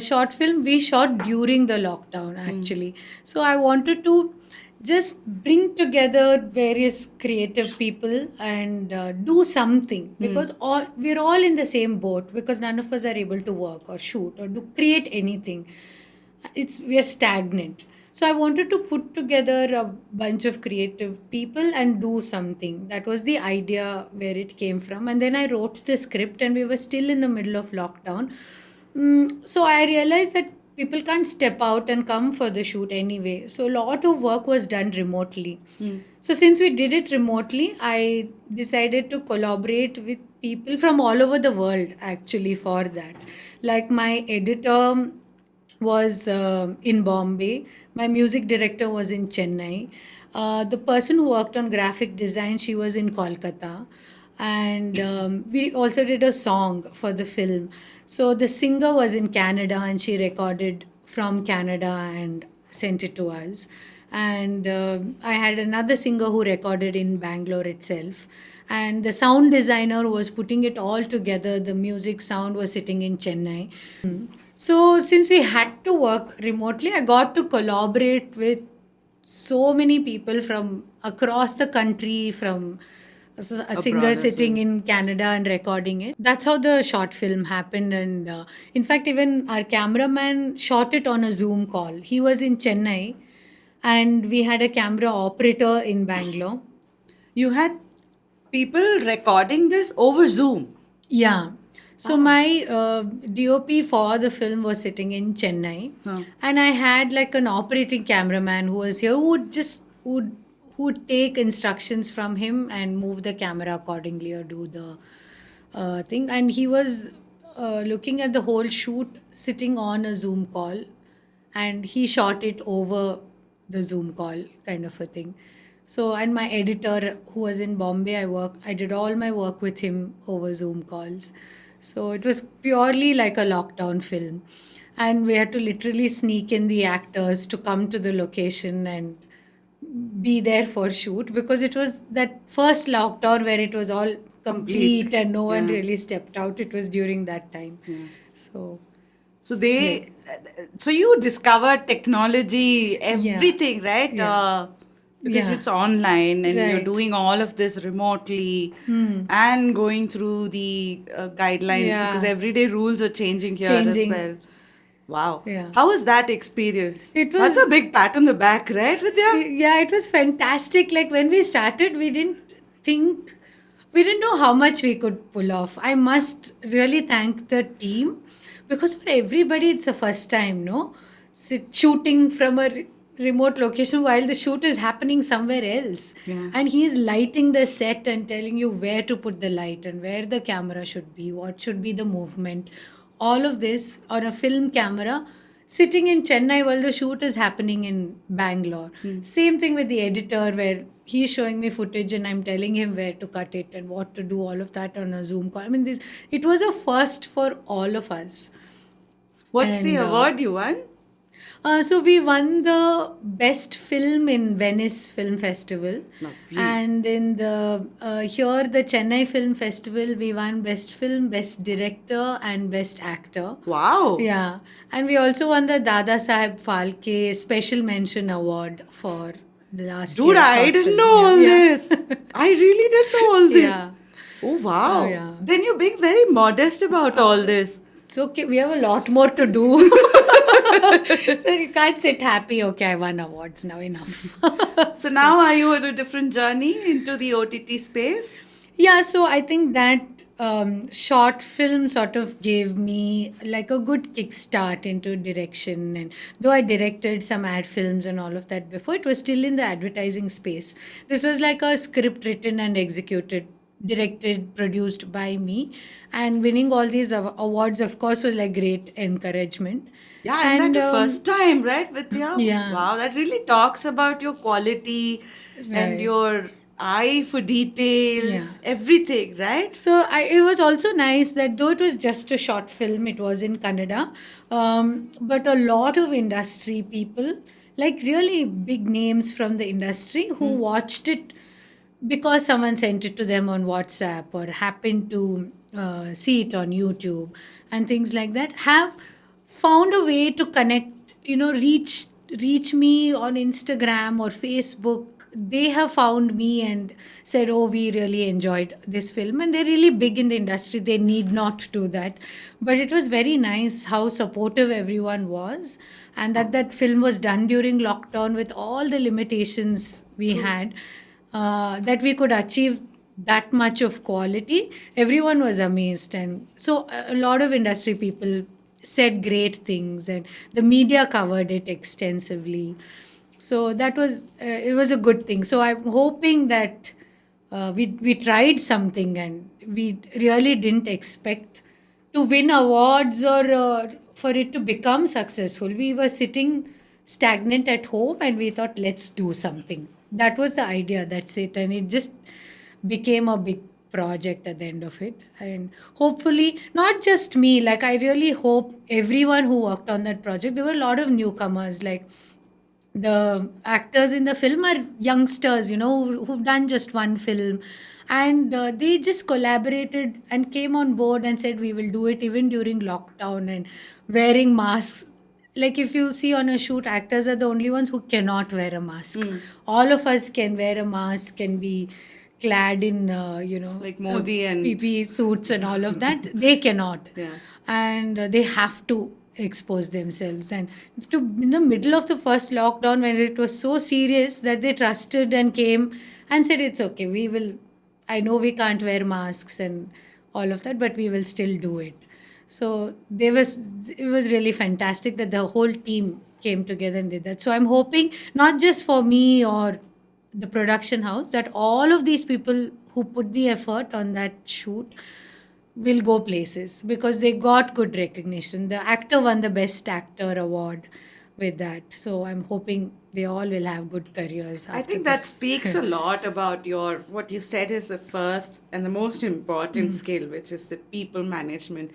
short film we shot during the lockdown actually. So I wanted to just bring together various creative people and do something because we're all in the same boat because none of us are able to work or shoot or do create anything. We are stagnant. So I wanted to put together a bunch of creative people and do something. That was the idea where it came from. And then I wrote the script, and we were still in the middle of lockdown. So I realized that people can't step out and come for the shoot anyway. So a lot of work was done remotely. So since we did it remotely, I decided to collaborate with people from all over the world actually for that. Like my editor was in Bombay. My music director was in Chennai. The person who worked on graphic design, she was in Kolkata. And we also did a song for the film. So the singer was in Canada and she recorded from Canada and sent it to us. And I had another singer who recorded in Bangalore itself. And the sound designer was putting it all together. The music sound was sitting in Chennai. So, since we had to work remotely, I got to collaborate with so many people from across the country, from a singer as sitting well. in Canada and recording it. That's how the short film happened. And in fact, even our cameraman shot it on a Zoom call. He was in Chennai, and we had a camera operator in Bangalore. You had people recording this over Zoom. Yeah. So my DOP for the film was sitting in Chennai, and I had like an operating cameraman who was here who would take instructions from him and move the camera accordingly or do the thing. And he was looking at the whole shoot sitting on a Zoom call, and he shot it over the Zoom call kind of a thing. So, and my editor who was in Bombay, I did all my work with him over Zoom calls. So it was purely like a lockdown film. And we had to literally sneak in the actors to come to the location and be there for shoot because it was that first lockdown where it was all complete and no one really stepped out. It was during that time. So So so you discovered technology, everything, right? Yeah. Because Yeah. it's online and you're Right. doing all of this remotely and going through the guidelines because Yeah. everyday rules are changing here Changing. as well. Wow. Yeah. How was that experience? It That's was- a big pat on the back, right, Vidhya? Yeah, it was fantastic. Like when we started, we didn't know how much we could pull off. I must really thank the team because for everybody, it's the first time, no? Shooting from a remote location while the shoot is happening somewhere else. Yeah. And he is lighting the set and telling you where to put the light and where the camera should be, what should be the movement. All of this on a film camera sitting in Chennai while the shoot is happening in Bangalore. Same thing with the editor where he's showing me footage and I'm telling him where to cut it and what to do, all of that on a Zoom call. I mean, it was a first for all of us. What's the And, award you won? So we won the best film in Venice Film Festival, Lovely. and in the here the Chennai Film Festival we won best film, best director, and best actor. Wow. Yeah, and we also won the Dada Saheb Phalke Special Mention Award for the last Dude, year's I short didn't film. know all Yeah. this. I really didn't know all this. Yeah. Oh, wow. Oh, yeah. Then you're being very modest about all this. It's okay. We have a lot more to do. So you can't sit happy. Okay, I won awards now. Enough. So now are you on a different journey into the OTT space? Yeah, so I think that short film sort of gave me like a good kickstart into direction. And though I directed some ad films and all of that before, it was still in the advertising space. This was like a script written and executed, directed, produced by me. And winning all these awards, of course, was like great encouragement. Yeah, and that And the first time, right, Vidya? yeah, Wow, that really talks about your quality and right. your eye for Yeah. details, everything, right? So it was also nice that though it was just a short film, it was in Kannada, but a lot of industry people, like really big names from the industry, who watched it because someone sent it to them on WhatsApp or happened to see it on YouTube and things like that, have found a way to connect, reach me on Instagram or Facebook. They have found me and said, "Oh, we really enjoyed this film," and they're really big in the industry. They need not do that, but it was very nice how supportive everyone was, and that film was done during lockdown with all the limitations we True. had, that we could achieve that much of quality. Everyone was amazed, and so a lot of industry people said great things, and the media covered it extensively. So that was it was a good thing. So I'm hoping that we tried something, and we really didn't expect to win awards or for it to become successful. We were sitting stagnant at home, and we thought, let's do something. That was the idea. That's it, and it just became a big project at the end of it. And hopefully, not just me. Like, I really hope everyone who worked on that project. There were a lot of newcomers, like the actors in the film are youngsters, who've done just one film, and they just collaborated and came on board and said we will do it even during lockdown, and wearing masks. Like, if you see on a shoot, actors are the only ones who cannot wear a mask. All of us can wear a mask, can be clad in It's like Modi and ppe suits and all of that. They cannot, yeah. and they have to expose themselves. And to in the middle of the first lockdown, when it was so serious, that they trusted and came and said, it's okay, we will, I know we can't wear masks and all of that, but we will still do it. So it was really fantastic that the whole team came together and did that. So I'm hoping, not just for me or the production house, that all of these people who put the effort on that shoot will go places, because they got good recognition. The actor won the best actor award with that. So I'm hoping they all will have good careers I after think that this. speaks a lot about your what you said is the first and the most important skill, which is the people management.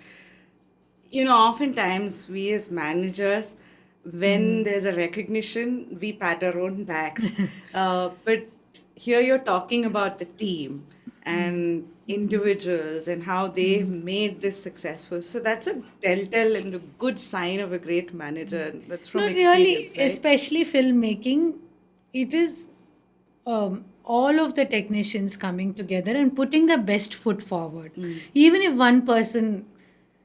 Oftentimes we as managers, when there's a recognition, we pat our own backs. But here you're talking about the team and individuals and how they've made this successful. So that's a telltale and a good sign of a great manager. And that's from No, really, experience, right? especially filmmaking, it is all of the technicians coming together and putting the best foot forward. Even if one person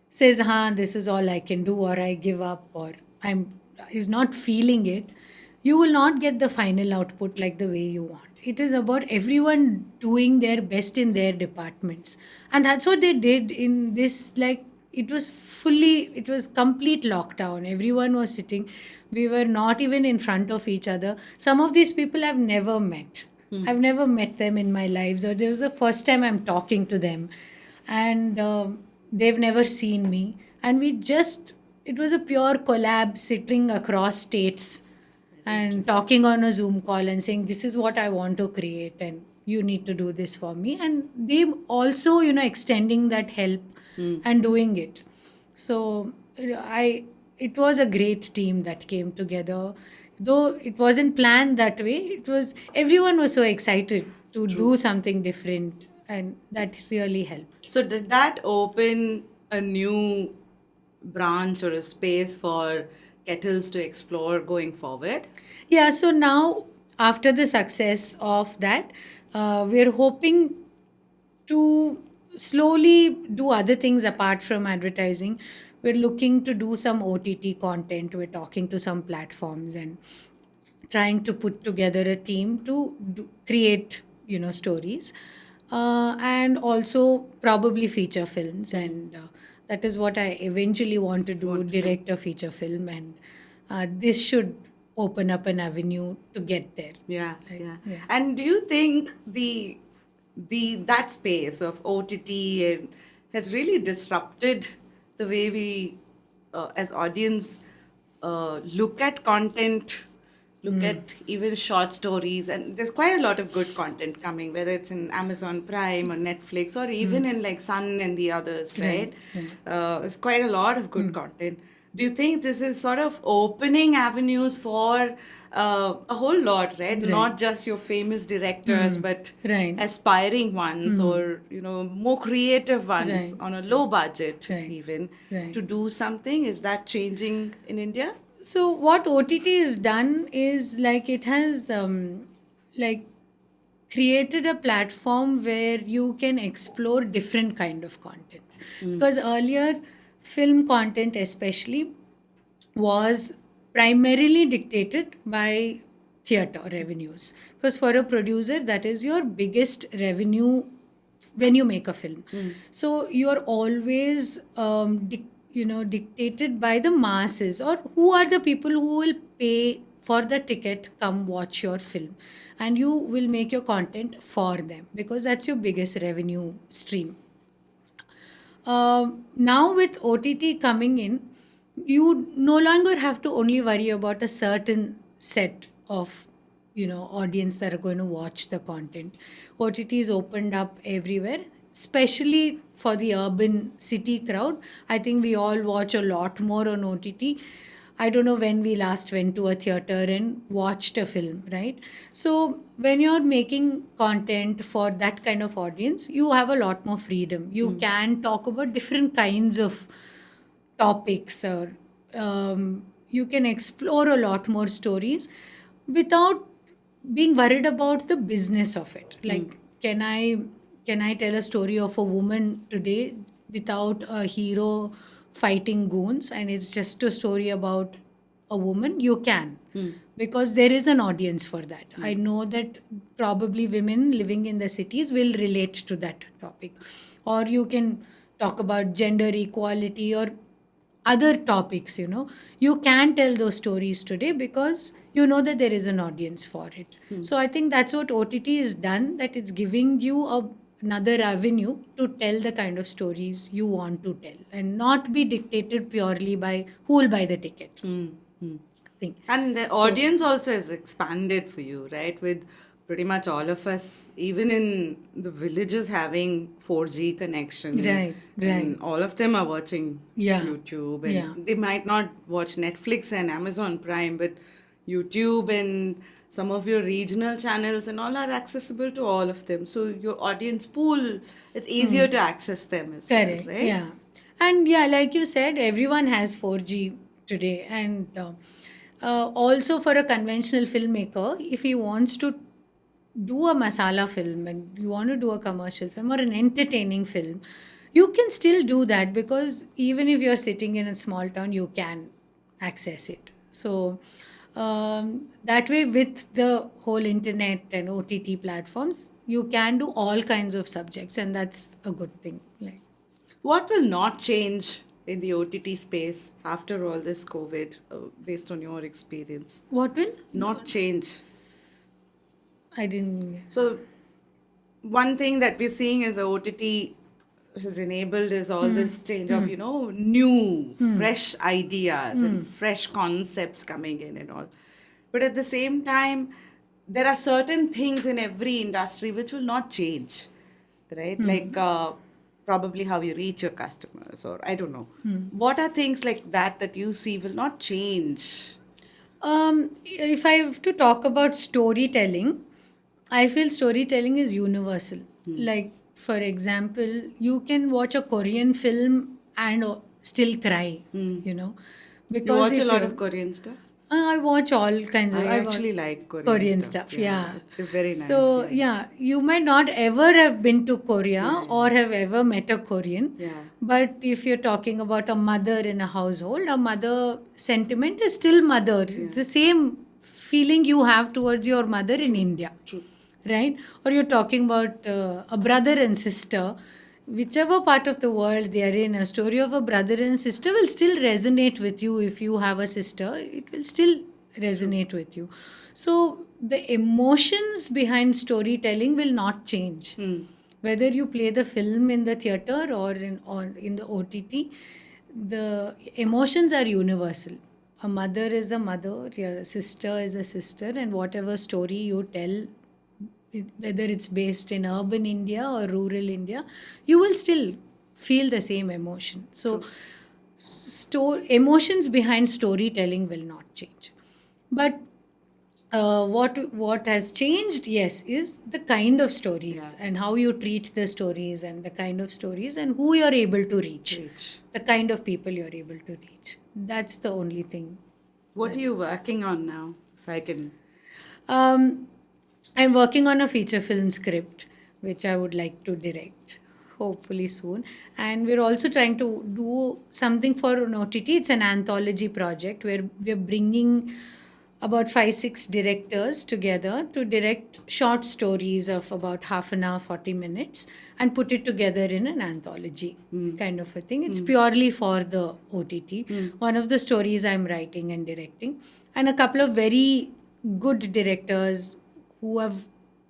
says, this is all I can do, or I give up, or I'm is not feeling it, you will not get the final output like the way you want. It is about everyone doing their best in their departments. And that's what they did in this. Like, it was complete lockdown. Everyone was sitting. We were not even in front of each other. Some of these people I've never met. I've never met them in my lives, or there was the first time I'm talking to them. And they've never seen me. And it was a pure collab, sitting across states and talking on a Zoom call and saying, this is what I want to create, and you need to do this for me. And they also, extending that help and doing it. So it was a great team that came together. Though it wasn't planned that way, everyone was so excited to True. do something different, and that really helped. So did that open a new branch or a space for Kettles to explore going forward? Yeah, so now, after the success of that, we're hoping to slowly do other things apart from advertising. We're looking to do some OTT content. We're talking to some platforms and trying to put together a team to create, stories. and also probably feature films. And that is what I eventually want to do, direct a feature film. And this should open up an avenue to get there. Yeah, Like, yeah. yeah. And do you think that space of OTT has really disrupted the way we, as audience, look at content, look at even short stories, and there's quite a lot of good content coming, whether it's in Amazon Prime or Netflix or even in like Sun and the others, right? There's quite a lot of good content. Do you think this is sort of opening avenues for a whole lot, right? Not just your famous directors, but Right. aspiring ones or more creative ones Right. on a low budget Right. even Right. to do something? Is that changing in India? So what OTT has done is like it has like created a platform where you can explore different kind of content. Because earlier film content especially was primarily dictated by theater revenues, because for a producer that is your biggest revenue when you make a film. So you're always dictated by the masses, or who are the people who will pay for the ticket come watch your film, and you will make your content for them because that's your biggest revenue stream. Now with OTT coming in, you no longer have to only worry about a certain set of audience that are going to watch the content. OTT is opened up everywhere, especially for the urban city crowd. I think we all watch a lot more on OTT. I don't know when we last went to a theater and watched a film, right? So, when you're making content for that kind of audience, you have a lot more freedom. You can talk about different kinds of topics, or you can explore a lot more stories without being worried about the business of it. Like, can I tell a story of a woman today without a hero fighting goons, and it's just a story about a woman? You can, because there is an audience for that. I know that probably women living in the cities will relate to that topic. Or you can talk about gender equality or other topics. You can tell those stories today because you know that there is an audience for it. So I think that's what OTT is done, that it's giving you another avenue to tell the kind of stories you want to tell and not be dictated purely by who will buy the ticket thing. And the So audience also has expanded for you, right? With pretty much all of us, even in the villages, having 4G connection. Right. And all of them are watching Yeah. YouTube. And Yeah. they might not watch Netflix and Amazon Prime, but YouTube and some of your regional channels and all are accessible to all of them. So your audience pool, it's easier to access them as correct. well, right? Yeah. And yeah, like you said, everyone has 4G today. And also for a conventional filmmaker, if he wants to do a masala film and you want to do a commercial film or an entertaining film, you can still do that, because even if you're sitting in a small town, you can access it. So that way, with the whole internet and OTT platforms, you can do all kinds of subjects, and that's a good thing. Like, What will not change in the OTT space after all this COVID, based on your experience? what will? Not change. I didn't. So, one thing that we're seeing is the OTT has enabled is all this change of, new, fresh ideas and fresh concepts coming in and all. But at the same time, there are certain things in every industry which will not change, right? Like probably how you reach your customers, or I don't know. What are things like that you see will not change? If I have to talk about storytelling, I feel storytelling is universal. Like, for example, you can watch a Korean film and still cry, You because watch a if lot you of Korean stuff? I watch all kinds of. I I watch actually like Korean Korean stuff. stuff. Yeah. They're very nice. So Yeah. yeah, you might not ever have been to Korea or have ever met a Korean. Yeah. But if you're talking about a mother in a household, a mother sentiment is still mother. It's the same feeling you have towards your mother in India. True. right? Or you're talking about a brother and sister. Whichever part of the world they are in, a story of a brother and sister will still resonate with you. If you have a sister, it will still resonate with you. So the emotions behind storytelling will not change. Whether you play the film in the theater or in the OTT, the emotions are universal. A mother is a mother, your sister is a sister, and whatever story you tell, whether it's based in urban India or rural India, you will still feel the same emotion. So, emotions behind storytelling will not change. But what has changed, yes, is the kind of stories and how you treat the stories and the kind of stories and who you're able to reach. The kind of people you're able to reach. That's the only thing. What are you working on now, if I can? I'm working on a feature film script, which I would like to direct, hopefully soon. And we're also trying to do something for an OTT. It's an anthology project where we're bringing about 5, 6 directors together to direct short stories of about half an hour, 40 minutes, and put it together in an anthology kind of a thing. It's purely for the OTT. One of the stories I'm writing and directing, and a couple of very good directors who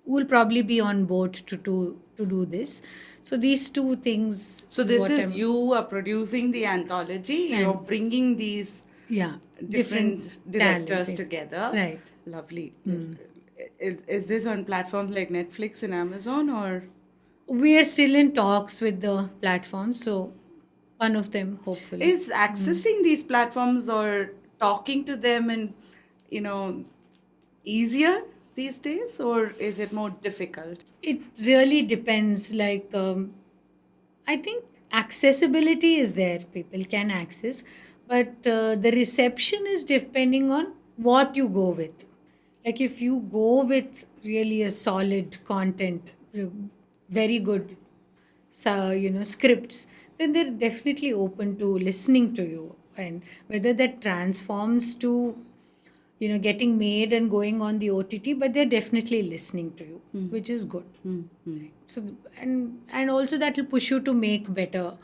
will probably be on board to do this. So these two things. So this is you are producing the anthology. You're And- bringing these Yeah, different directors talented. together. Right. Lovely. Is this on platforms like Netflix and Amazon, or? We are still in talks with the platform, so one of them, hopefully. Is accessing these platforms or talking to them and, you know, easier these days, or is it more difficult? It really depends. Like, I think accessibility is there, people can access, but the reception is depending on what you go with. Like, if you go with really a solid content, very good scripts, then they're definitely open to listening to you. And whether that transforms to getting made and going on the OTT, but they're definitely listening to you, which is good. So and also that will push you to make better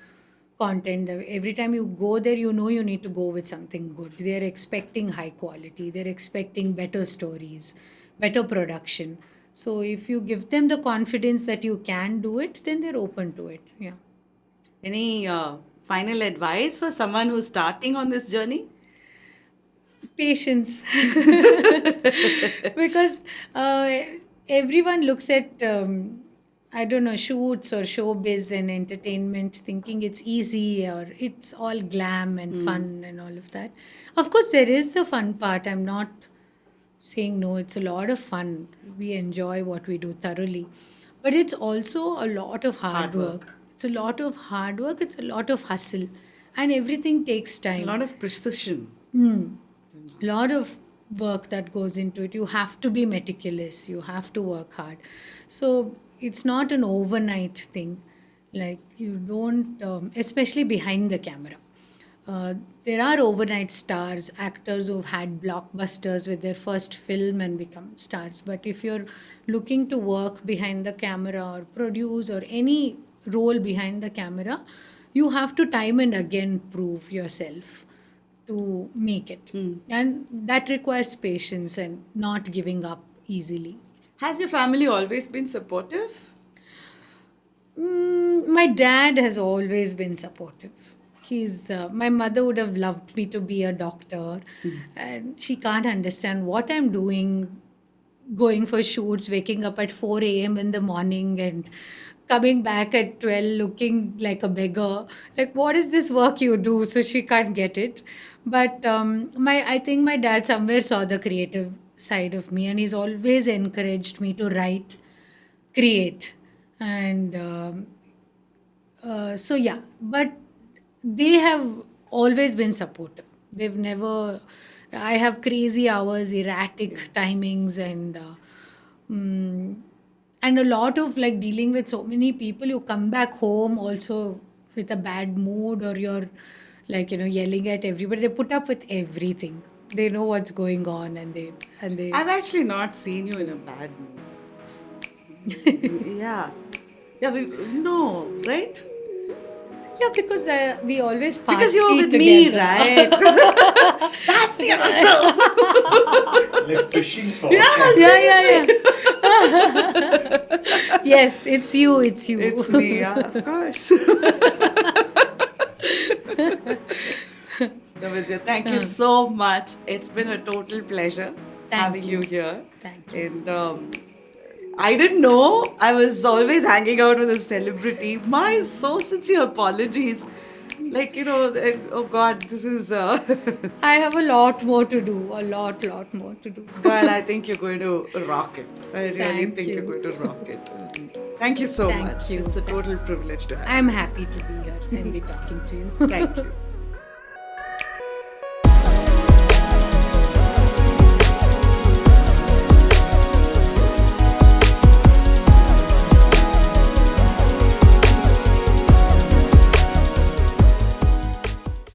content. Every time you go there, you need to go with something good. They're expecting high quality, they're expecting better stories, better production. So if you give them the confidence that you can do it, then they're open to it. Yeah. Any final advice for someone who's starting on this journey? Patience. Because everyone looks at I don't know, shoots or showbiz and entertainment thinking it's easy or it's all glam and fun and all of that. Of course there is the fun part. I'm not saying no, it's a lot of fun. We enjoy what we do thoroughly, but it's also a lot of hard work. It's a lot of hard work, it's a lot of hustle, and everything takes A time. lot of precision. Lot of work that goes into it. You have to be meticulous, you have to work hard. So it's not an overnight thing. Like, you don't especially behind the camera, there are overnight stars, actors who've had blockbusters with their first film and become stars. But if you're looking to work behind the camera or produce or any role behind the camera, you have to time and again prove yourself to make it. And that requires patience and not giving up easily. Has your family always been supportive? My dad has always been supportive. He's my mother would have loved me to be a doctor, and she can't understand what I'm doing, going for shoots, waking up at 4 a.m. in the morning and coming back at 12 looking like a beggar. Like, what is this work you do? So she can't get it. But I think my dad somewhere saw the creative side of me, and he's always encouraged me to write, create, and so yeah. But they have always been supportive. They've never. I have crazy hours, erratic timings, and a lot of like dealing with so many people. You come back home also with a bad mood, or you're like yelling at everybody. They put up with everything. They know what's going on, and they. I've actually not seen you in a bad mood. Yeah. Yeah, no, right? Yeah, because we always party Because you were with together. me, right? That's the answer. Like fishing for. Yeah, Yeah. Yes, it's you. it's me, yeah, of course. No, Vidhya, thank you so much. It's been a total pleasure having you here. Thank you. And I didn't know I was always hanging out with a celebrity. My so sincere apologies. Like, oh God, this is. I have a lot more to do. A lot more to do. Well, I think you're going to rock it. I really Thank think you. you're going to rock it. Thank you so Thank much. you. It's a total privilege to have I'm happy to be here and be talking to you. you. Thank you.